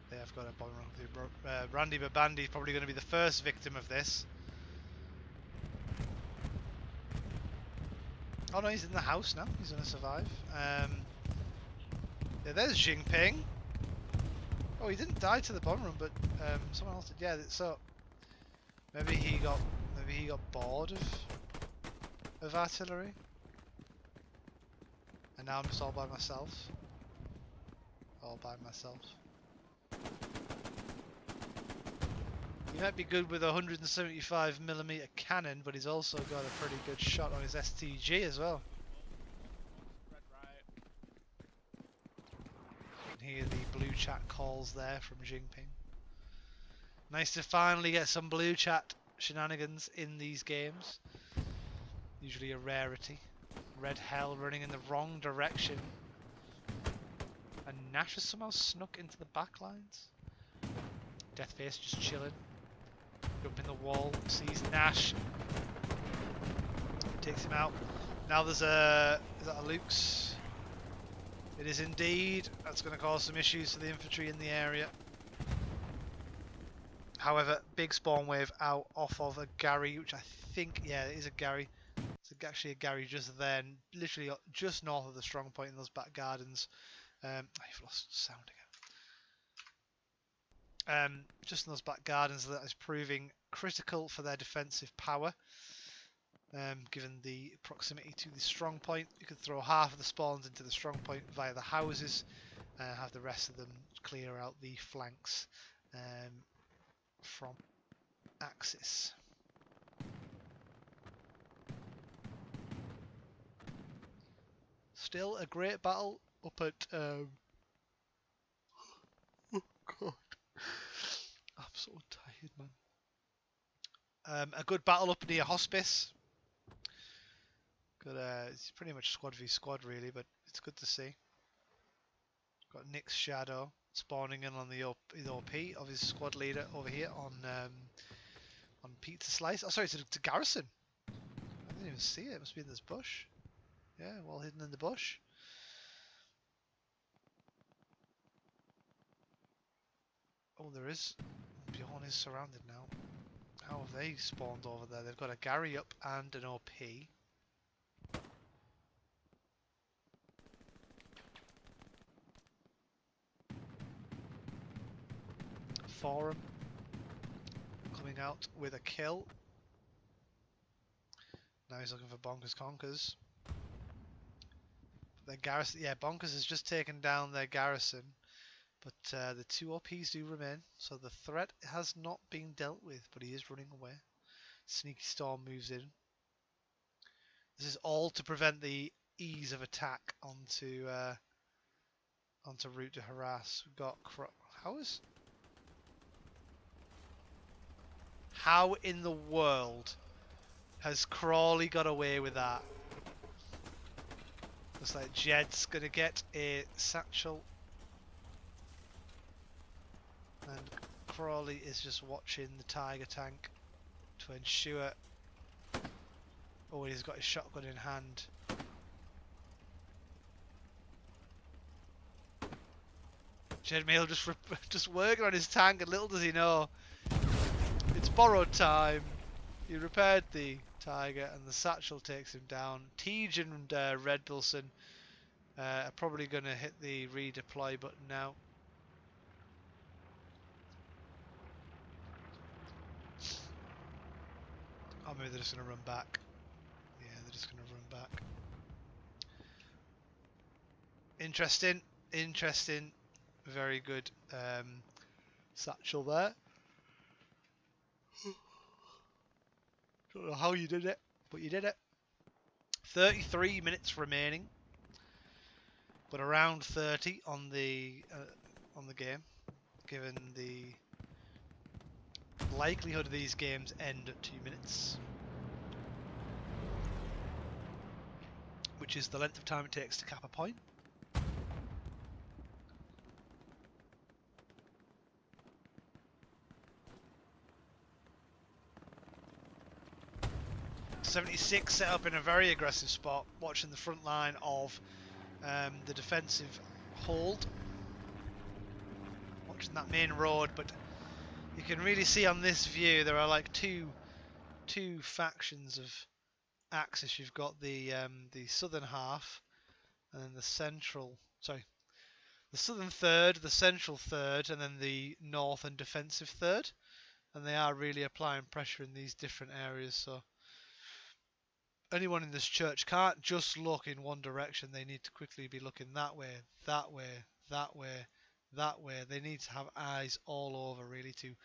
S1: They have got a bombing run. Randy Babandi is probably going to be the first victim of this. Oh no, he's in the house now. He's going to survive. Yeah, there's Jinping. Oh, he didn't die to the bomb run, but someone else did. Yeah, so maybe he got bored of artillery, and now I'm just all by myself. All by myself. He might be good with a 175mm cannon, but he's also got a pretty good shot on his STG as well. Hear the blue chat calls there from Jinping. Nice to finally get some blue chat shenanigans in these games. Usually a rarity. Red Hell running in the wrong direction. And Nash has somehow snuck into the back lines. Deathface just chilling. Jumping the wall, sees Nash. Takes him out. Now there's a... is that a Luke's? It is indeed. That's going to cause some issues for the infantry in the area. However, big spawn wave out off of a Gary, which I think, yeah, it is a Gary. It's actually a Gary just there, literally just north of the strong point in those back gardens. I've lost sound again. Just in those back gardens, that is proving critical for their defensive power. Given the proximity to the strong point, you could throw half of the spawns into the strong point via the houses, have the rest of them clear out the flanks from Axis. Still a great battle up at oh god, I'm so tired, man. A good battle up near Hospice. Good, it's pretty much squad v squad really, but it's good to see. Got Nick's shadow spawning in on the OP of his squad leader over here on Pizza Slice. Oh sorry, it's a Garrison. I didn't even see it. It must be in this bush. Yeah, well hidden in the bush. Oh, there is. Bjorn is surrounded now. How have they spawned over there? They've got a Gary up and an OP. Forum coming out with a kill. Now he's looking for Bonkers Conkers. Their garrison, yeah, Bonkers has just taken down their garrison, but the two OPs do remain, so the threat has not been dealt with, but he is running away. Sneaky Storm moves in. This is all to prevent the ease of attack onto route to harass. We've got how in the world has Crawley got away with that? Looks like Jed's gonna get a satchel, and Crawley is just watching the Tiger tank to ensure. Oh, he's got his shotgun in hand. Jed Mail just working on his tank, and little does he know, it's borrowed time. He repaired the Tiger, and the satchel takes him down. Tej and Red Bilson are probably going to hit the redeploy button now. Oh, maybe they're just going to run back. Yeah, they're just going to run back. Interesting, interesting. Very good satchel there. Don't know how you did it, but you did it. 33 minutes remaining, but around 30 on the game, given the likelihood of these games end at 2 minutes, which is the length of time it takes to cap a point. .76 set up in a very aggressive spot, watching the front line of the defensive hold, watching that main road, but you can really see on this view there are like two factions of axis. You've got the southern half, and then the southern third, the central third, and then the north and defensive third, and they are really applying pressure in these different areas. So anyone in this church can't just look in one direction. They need to quickly be looking that way, that way, that way, that way. They need to have eyes all over, really, to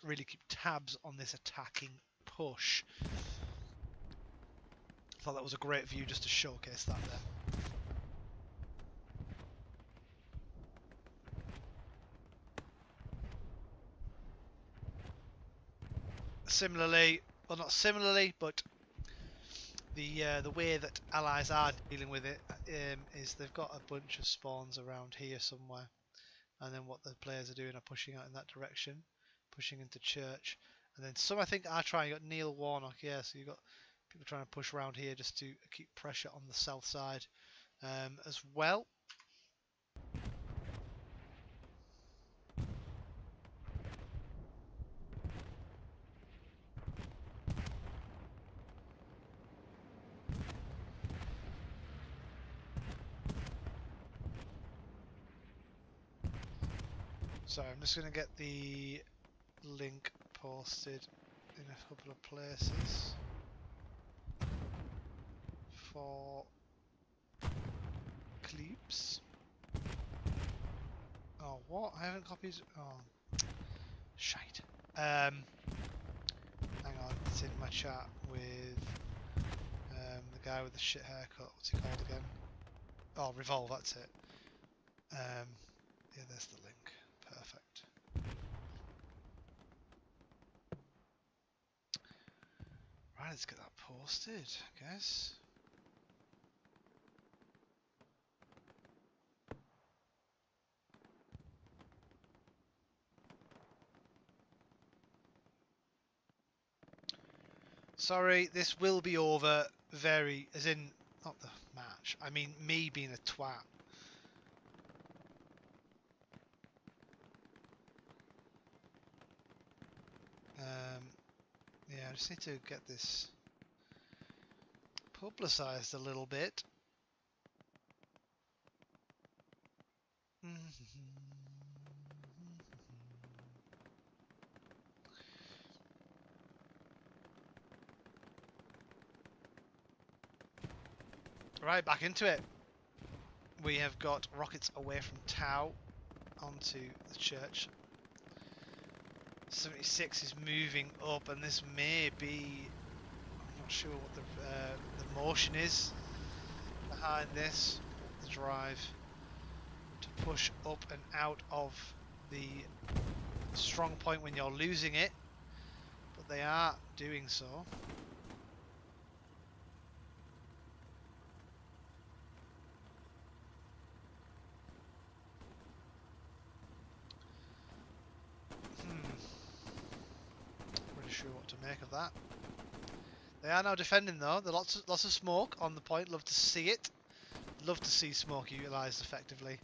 S1: really keep tabs on this attacking push. I thought that was a great view just to showcase that there. Similarly, well, not similarly, but the way that allies are dealing with it is they've got a bunch of spawns around here somewhere, and then what the players are doing are pushing out in that direction, pushing into church, and then some I think are trying. You got Neil Warnock, yeah, so you've got people trying to push around here just to keep pressure on the south side as well. So I'm just going to get the link posted in a couple of places for clips. Oh, what? I haven't copied. Oh, shite. Hang on, it's in my chat with the guy with the shit haircut. What's he called again? Oh, Revolve. That's it. Yeah, there's the link. Perfect. Right, let's get that posted, I guess. Sorry, this will be over very, as in, not the match, I mean me being a twat. Yeah, I just need to get this publicised a little bit. Right, back into it. We have got rockets away from Tau onto the church. 76 is moving up, and this may be, I'm not sure what the motion is behind this, the drive to push up and out of the strong point when you're losing it, but they are doing so. Sure what to make of that. They are now defending though. There's lots of smoke on the point. Love to see it. Love to see smoke utilised effectively.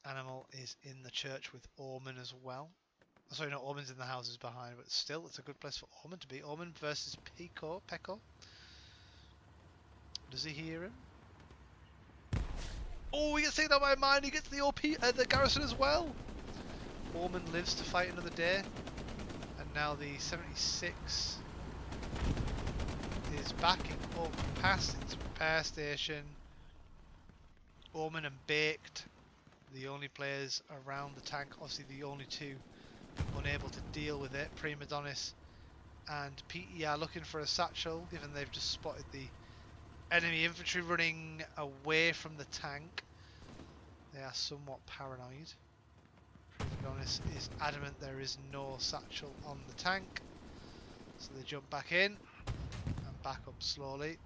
S1: Animal is in the church with Orman as well. Sorry, no, Orman's in the houses behind, but still, it's a good place for Orman to be. Orman versus Peko. Does he hear him? Oh, he gets taken out by a mine. He gets the OP, the garrison as well. Orman lives to fight another day, and now the 76 is backing up past its repair station. Orman and Baked, the only players around the tank, obviously the only two unable to deal with it. Prima Donnis and PE are looking for a satchel, given they've just spotted the enemy infantry running away from the tank. They are somewhat paranoid. Prima Donnis is adamant there is no satchel on the tank, so they jump back in and back up slowly.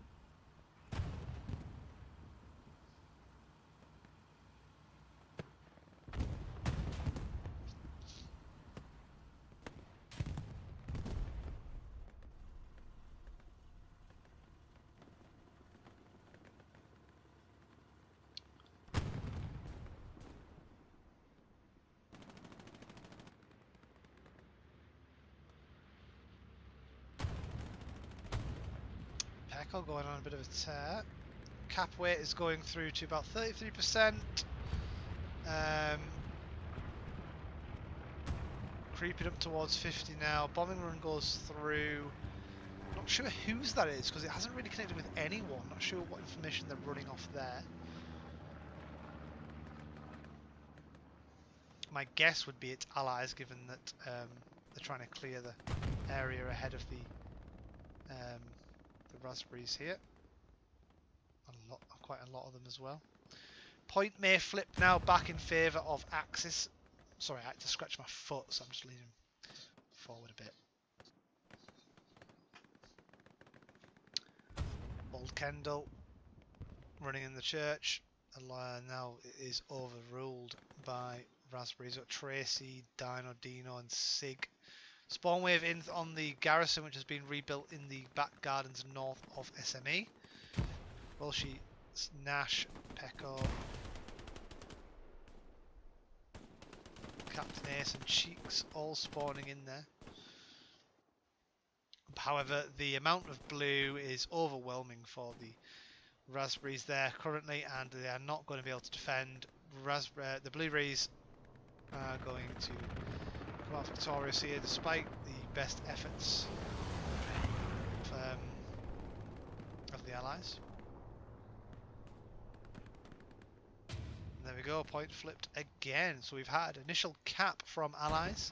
S1: Pecco going on a bit of a tear. Cap weight is going through to about 33%. Creeping up towards 50 now. Bombing run goes through. Not sure whose that is because it hasn't really connected with anyone. Not sure what information they're running off there. My guess would be it's allies, given that they're trying to clear the area ahead of the raspberries here. Quite a lot of them as well. Point may flip now back in favour of Axis. Sorry, I had to scratch my foot, so I'm just leaning forward a bit. Old Kendall running in the church. Now it is overruled by Raspberries. Got Tracy, Dino, and Sig. Spawn wave in on the garrison, which has been rebuilt in the back gardens north of SME. Welshi, Nash, Pecco, Captain Ace and Cheeks all spawning in there. However, the amount of blue is overwhelming for the Raspberries there currently, and they are not going to be able to defend. The Blueberries are going to come out victorious here despite the best efforts of the Allies. And there we go, point flipped again. So we've had initial cap from Allies,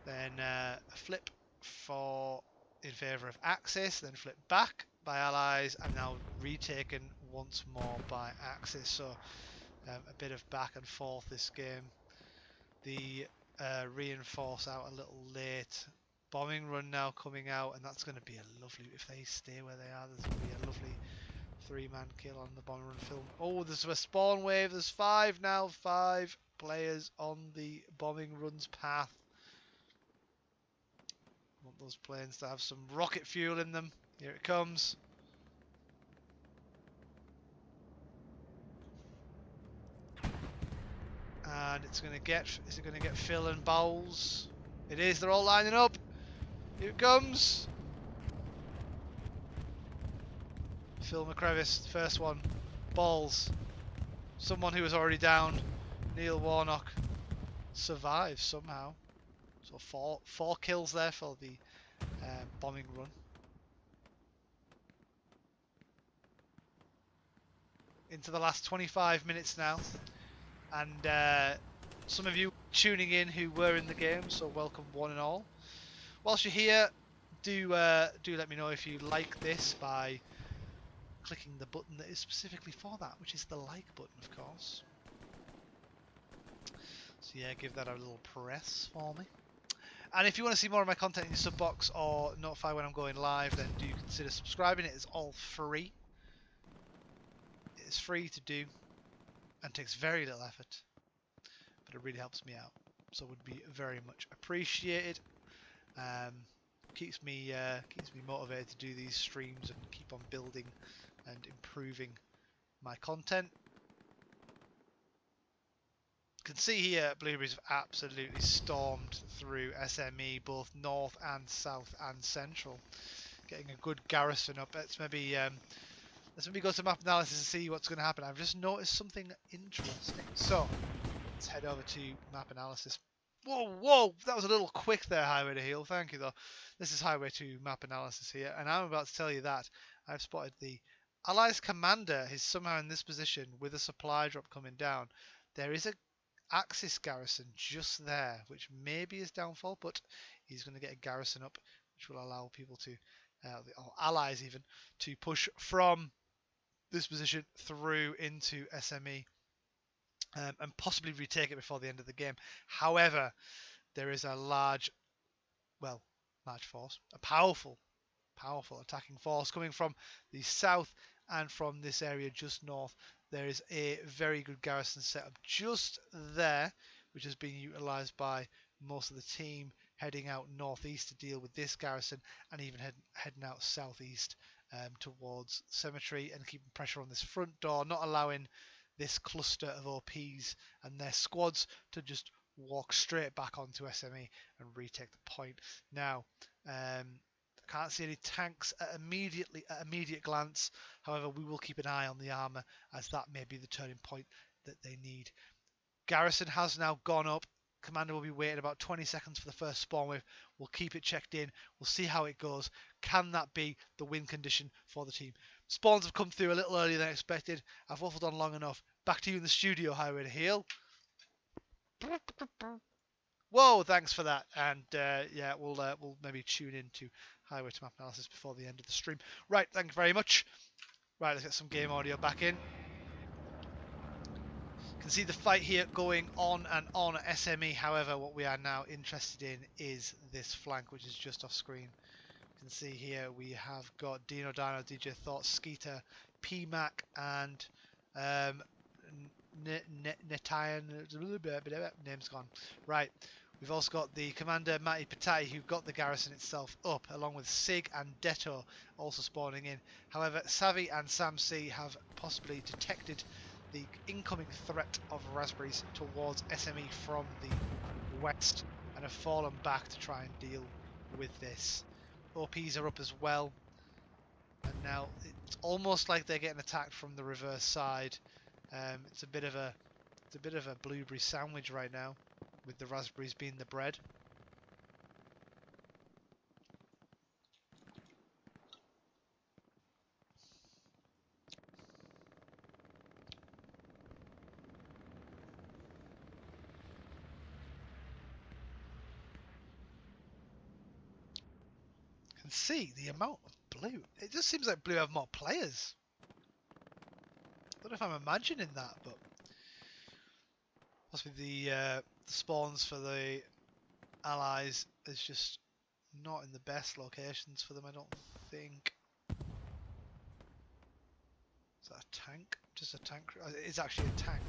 S1: then a flip in favour of Axis, then flip back by Allies, and now retaken once more by Axis. So a bit of back and forth this game. The reinforce out a little late. Bombing run now coming out, and that's going to be a lovely, if they stay where they are, there's going to be a lovely 3-man kill on the bombing run film. Oh, there's a spawn wave. There's 5 now. 5 players on the bombing run's path. I want those planes to have some rocket fuel in them. Here it comes. And it's going to get, is it going to get Phil and Bowles? It is, they're all lining up. Here it comes. Phil McCrevis, first one. Balls. Someone who was already down. Neil Warnock survives somehow. So four kills there for the bombing run. Into the last 25 minutes now. And some of you tuning in who were in the game, so welcome one and all. Whilst you're here, do let me know if you like this by clicking the button that is specifically for that, which is the like button, of course. So yeah, give that a little press for me. And if you want to see more of my content in your sub box or notify when I'm going live, then do consider subscribing. It is all free. It is free to do and takes very little effort, but it really helps me out, so it would be very much appreciated. Keeps me motivated to do these streams and keep on building and improving my content. You can see here Blueberries have absolutely stormed through SME, both north and south and central, getting a good garrison up. Let's maybe go to map analysis and see what's going to happen. I've just noticed something interesting. So let's head over to map analysis. Whoa, that was a little quick there, Highway to Heal. Thank you, though. This is Highway to map analysis here, and I'm about to tell you that I've spotted the Allies commander is somehow in this position with a supply drop coming down. There is a Axis garrison just there, which may be his downfall, but he's going to get a garrison up, which will allow people to, or allies even, to push from this position through into SME and possibly retake it before the end of the game. However, there is a large force, a powerful attacking force coming from the south and from this area just north. There is a very good garrison set up just there, which has been utilised by most of the team heading out northeast to deal with this garrison, and even heading out southeast towards cemetery and keeping pressure on this front door, not allowing this cluster of OPs and their squads to just walk straight back onto SME and retake the point. Now, I can't see any tanks at immediate glance. However, we will keep an eye on the armour, as that may be the turning point that they need. Garrison has now gone up. Commander will be waiting about 20 seconds for the first spawn wave. We'll keep it checked in. We'll see how it goes. Can that be the win condition for the team? Spawns have come through a little earlier than expected. I've waffled on long enough. Back to you in the studio, Highway to Heal. Whoa, thanks for that. And yeah, we'll maybe tune in to Highway to Map Analysis before the end of the stream. Right, thank you very much. Right, let's get some game audio back in. You can see the fight here going on and on at SME. However, what we are now interested in is this flank, which is just off screen. You can see here we have got Dino Dino, DJ Thought, Skeeter, PMAC, and Netayan. Name's gone. Right. We've also got the Commander Matty Patai, who got the garrison itself up, along with Sig and Deto also spawning in. However, Savvy and Sam C have possibly detected the incoming threat of raspberries towards SME from the west and have fallen back to try and deal with this. OPs are up as well, and now it's almost like they're getting attacked from the reverse side. It's a bit of a blueberry sandwich right now, with the raspberries being the bread. You can see the amount of blue. It just seems like blue have more players. I don't know if I'm imagining that, but possibly the spawns for the allies is just not in the best locations for them, I don't think. Is that a tank? Just a tank? It's actually a tank.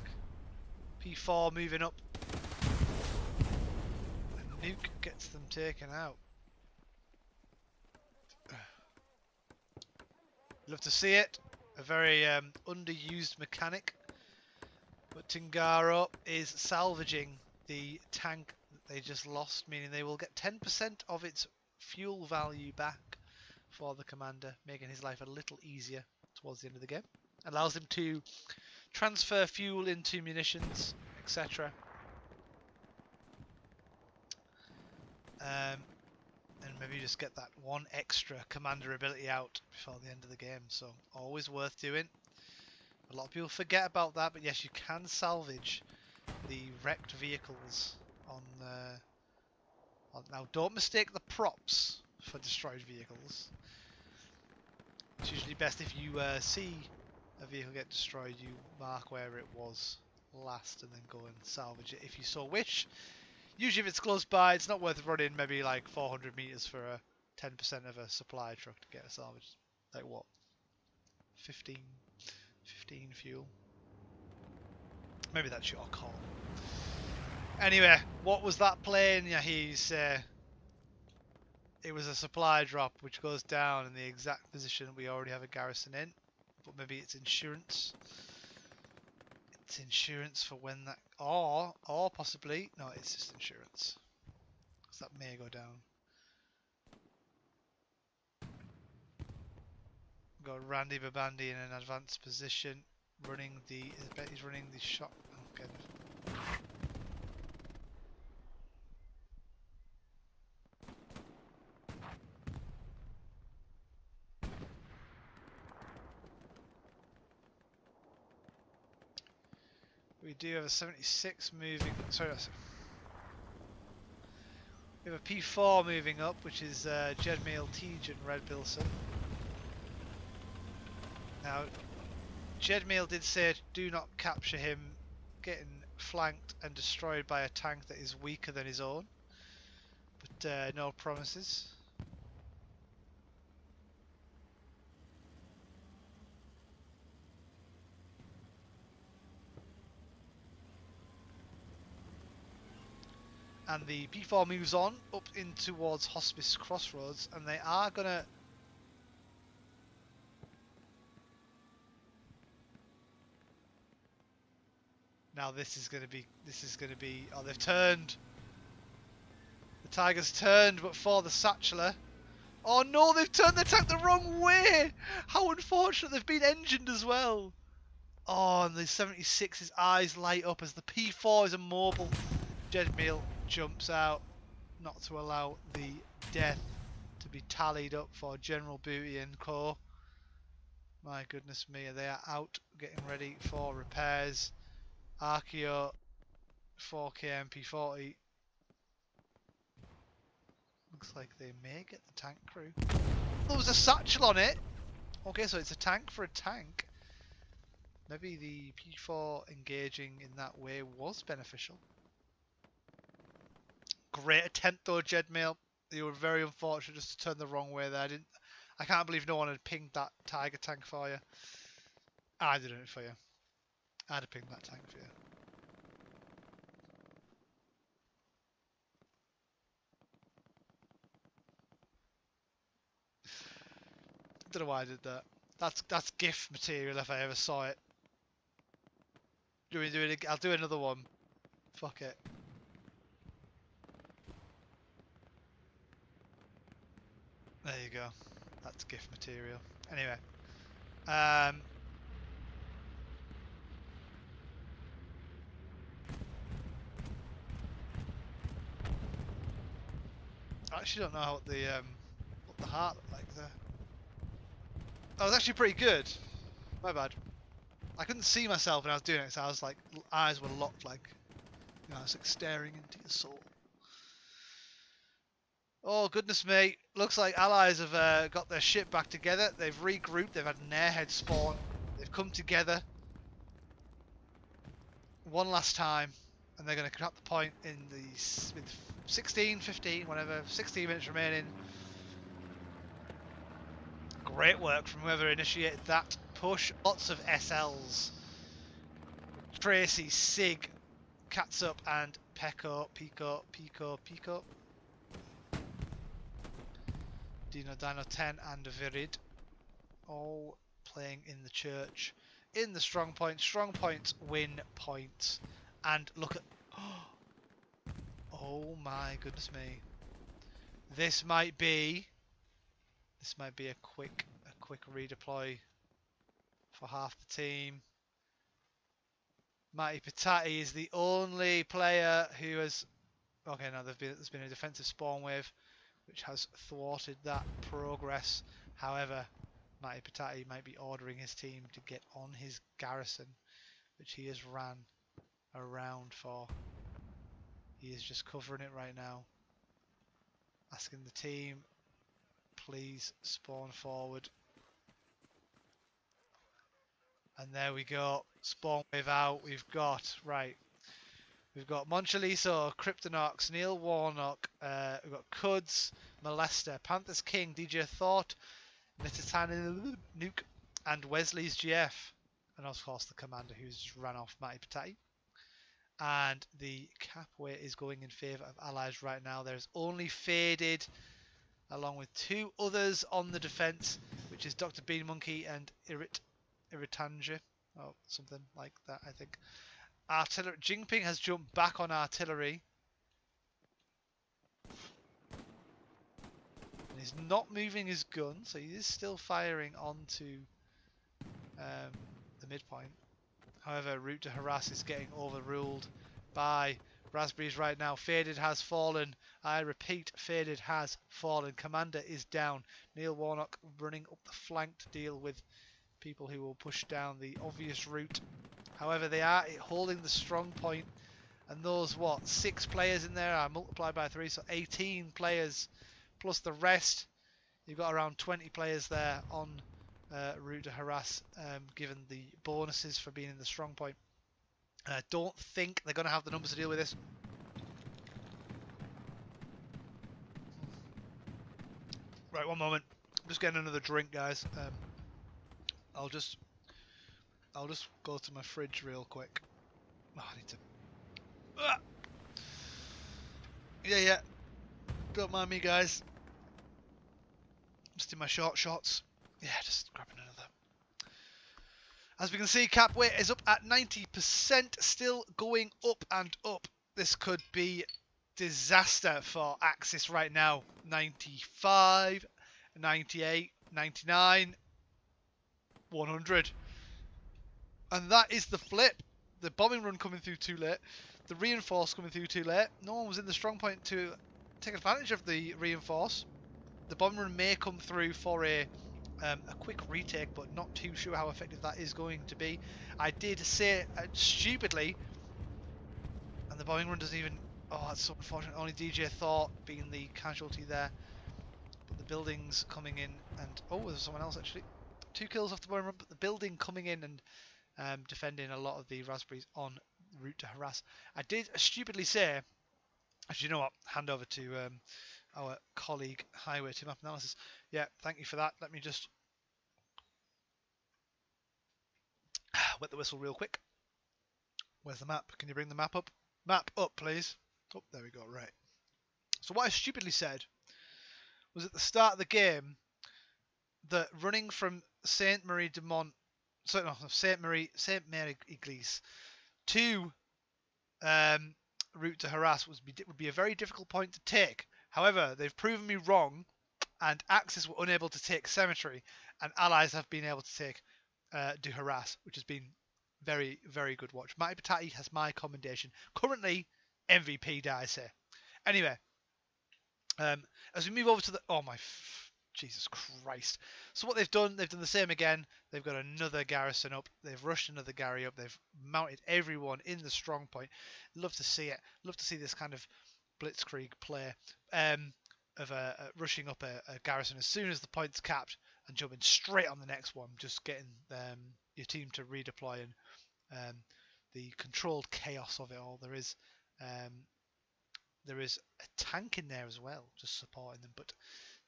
S1: P4 moving up. And nuke gets them taken out. Love to see it. A very underused mechanic. But Tingaro is salvaging the tank that they just lost, meaning they will get 10% of its fuel value back for the commander, making his life a little easier towards the end of the game. Allows him to transfer fuel into munitions, etc. And maybe just get that one extra commander ability out before the end of the game. So always worth doing. A lot of people forget about that, but yes, you can salvage the wrecked vehicles on now, don't mistake the props for destroyed vehicles. It's usually best if you see a vehicle get destroyed, you mark where it was last and then go and salvage it if you so wish. Usually if it's close by, it's not worth running maybe like 400 meters for a 10% of a supply truck to get a salvage. Like what? 15 fuel. Maybe that's your call. Anyway, what was that plane? Yeah, it was a supply drop which goes down in the exact position we already have a garrison in. But maybe it's insurance. It's insurance for when that, or possibly, no, it's just insurance. Because that may go down. We've got Randy Babandi in an advanced position, running the, I bet he's running the shot, oh goodness. We do have a 76 moving. Sorry, we have a P4 moving up, which is Jedmail Tej and Red Bilson. Now, Jedmail did say do not capture him getting flanked and destroyed by a tank that is weaker than his own, but no promises. And the P4 moves on up in towards Hospice Crossroads, and they are gonna. Now this is gonna be. Oh, they've turned. The Tigers turned, but for the Satchler. Oh no, they've turned their tank the wrong way! How unfortunate, they've been engined as well. Oh, and the 76's eyes light up as the P4 is immobile. Jedmail jumps out, not to allow the death to be tallied up for General Booty and Co. My goodness me, they are out getting ready for repairs. Archeo 4K MP40. Looks like they may get the tank crew. There was a satchel on it! Okay, so it's a tank for a tank. Maybe the P4 engaging in that way was beneficial. Great attempt though, Jedmail. You were very unfortunate just to turn the wrong way there. I can't believe no one had pinged that Tiger tank for you. I did it for you. I'd have pinged that tank for you. Don't know why I did that. That's GIF material if I ever saw it. Do we do it? I'll do another one. Fuck it. There you go. That's GIF material. Anyway. I actually don't know what the heart looked like there. Oh, it was actually pretty good. My bad. I couldn't see myself when I was doing it, so I was like, eyes were locked, like, you know, I was like staring into your soul. Oh goodness me! Looks like allies have got their shit back together. They've regrouped. They've had an airhead spawn. They've come together one last time, and they're going to cut the point in with 16, 15, whatever, 16 minutes remaining. Great work from whoever initiated that push. Lots of SLs. Tracy, Sig, Catsup, and Pico. Dino 10 and Virid all playing in the church in the strong point. Strong points win points. And look at, oh my goodness me, this might be a quick redeploy for half the team. Matty Patati is the only player who has, okay, no, there's been a defensive spawn wave which has thwarted that progress. However, Matty Patati might be ordering his team to get on his garrison, which he has ran around for. He is just covering it right now, asking the team, please spawn forward. And there we go, spawn wave out. We've got Monchaliso, Kryptonox, Neil Warnock, we've got Cuds, Molester, Panthers King, DJ Thought, Nititani Nuke, and Wesley's GF. And of course the commander who's just ran off, Matty Patati. And the cap weight is going in favour of allies right now. There's only Faded, along with two others on the defence, which is Dr. Bean Monkey and Iritanja, or something like that, I think. Artillery. Jingping has jumped back on artillery. And he's not moving his gun, so he is still firing onto the midpoint. However, route to harass is getting overruled by Raspberries right now. Faded has fallen. I repeat, Faded has fallen. Commander is down. Neil Warnock running up the flank to deal with people who will push down the obvious route However, they are holding the strong point, and those, what, 6 players in there are multiplied by 3, so 18 players plus the rest. You've got around 20 players there on route to harass, given the bonuses for being in the strong point. I don't think they're going to have the numbers to deal with this. Right, one moment. I'm just getting another drink, guys. I'll just go to my fridge real quick. Oh, I need to. Yeah. Don't mind me, guys. Just in my short shorts. Yeah, just grabbing another. As we can see, cap weight is up at 90%, still going up and up. This could be disaster for Axis right now. 95, 98, 99, 100. And that is the flip. The bombing run coming through too late. The reinforce coming through too late. No one was in the strong point to take advantage of the reinforce. The bombing run may come through for a quick retake, but not too sure how effective that is going to be. I did say stupidly, and the bombing run doesn't even... Oh, that's so unfortunate. Only DJ Thought being the casualty there. But the building's coming in, and... Oh, there's someone else actually. 2 kills off the bombing run, but the building coming in and defending a lot of the raspberries on route to harass. I did stupidly say... Actually, you know what? Hand over to our colleague Highway to Map Analysis. Yeah, thank you for that. Let me just wet the whistle real quick. Where's the map? Can you bring the map up? Map up, please. Oh, there we go. Right. So what I stupidly said was at the start of the game that running from Saint Marie de Mont, sorry, no, Saint Mary Église to route to harass would be a very difficult point to take. However, they've proven me wrong, and Axis were unable to take Cemetery, and Allies have been able to take do harass, which has been very, very good watch. Matty Patati has my commendation. Currently, MVP, dare I say. Anyway, as we move over to the... Oh, my... Jesus Christ. So what they've done the same again. They've got another garrison up. They've rushed another Gary up. They've mounted everyone in the strong point. Love to see it. Love to see this kind of blitzkrieg play of rushing up a garrison as soon as the point's capped and jumping straight on the next one. Just getting your team to redeploy and the controlled chaos of it all. There is a tank in there as well, just supporting them. But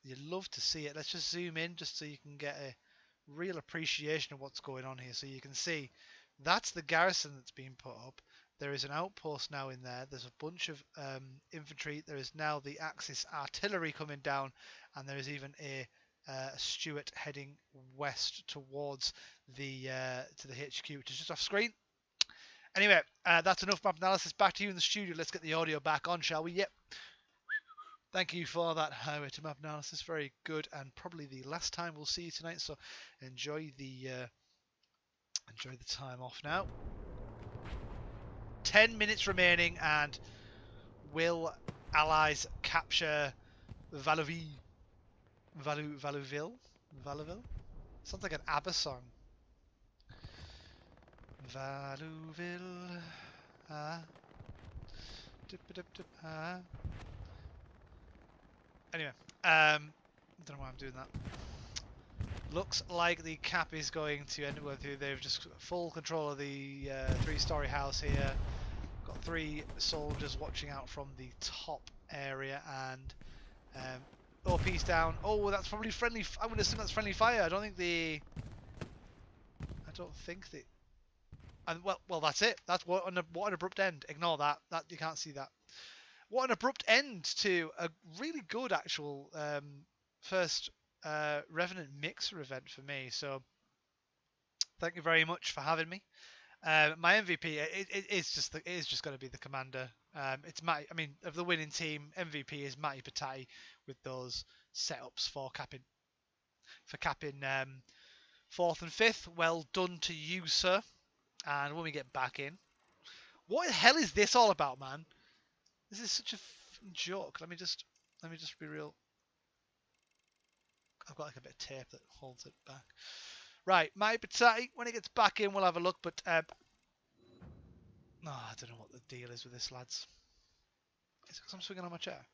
S1: you love to see it. Let's just zoom in just so you can get a real appreciation of what's going on here. So you can see that's the garrison that's been put up. There is an outpost now in there. There's a bunch of infantry. There is now the Axis artillery coming down, and there is even a Stuart heading west towards the to the HQ, which is just off screen. Anyway, that's enough map analysis. Back to you in the studio. Let's get the audio back on, shall we? Yep. Thank you for that highway to map analysis. Very good, and probably the last time we'll see you tonight. So enjoy the time off now. 10 minutes remaining, and will Allies capture Valuville? Sounds like an ABBA song. Valuville. Anyway, don't know why I'm doing that. Looks like the cap is going to end up through. They've just got full control of the 3-story house here. Got 3 soldiers watching out from the top area, and OP's down. Oh, that's probably friendly. I'm going to assume that's friendly fire. I don't think the. And well, that's it. That's what an abrupt end. Ignore that. That you can't see that. What an abrupt end to a really good actual first Revenant Mixer event for me. So thank you very much for having me. My MVP it's just going to be the commander. It's Matty. I mean, of the winning team, MVP is Matty Patati with those setups for capping 4th and 5th. Well done to you, sir. And when we get back in, what the hell is this all about, man? This is such a joke. Let me just be real. I've got like a bit of tape that holds it back. Right, Matty Patati, when he gets back in, we'll have a look. But Oh, I don't know what the deal is with this, lads. Is it because I'm swinging on my chair?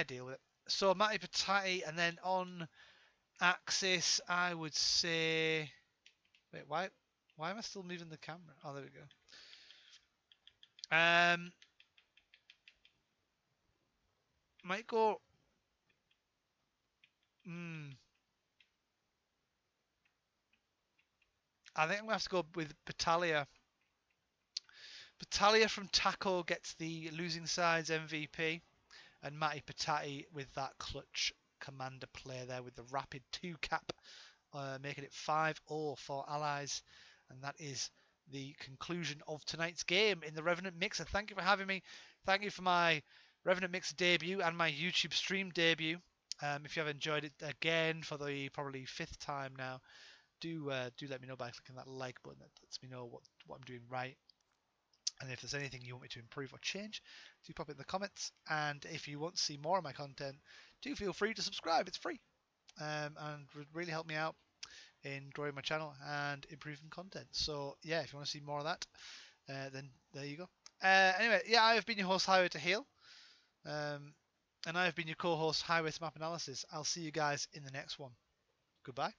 S1: Deal with it. So Matty Patati, and then on axis, I would say. Wait, why am I still moving the camera? Oh, there we go. Might go. I think I'm gonna have to go with Battaglia. Battaglia from Taco gets the losing side's MVP, and Matty Patati with that clutch commander play there with the rapid 2 cap, making it 5-0 for Allies, and that is the conclusion of tonight's game in the Revenant Mixer. Thank you for having me. Thank you for my Revenant Mixer debut and my YouTube stream debut. If you have enjoyed it again for the probably 5th time now, do let me know by clicking that like button. That lets me know what I'm doing right. And if there's anything you want me to improve or change, do pop it in the comments. And if you want to see more of my content, do feel free to subscribe. It's free, and would really help me out in growing my channel and improving content. So yeah, if you want to see more of that, then there you go. Anyway, yeah, I have been your host, Highway to Heal. And I have been your co-host, Highway to Map Analysis. I'll see you guys in the next one. Goodbye.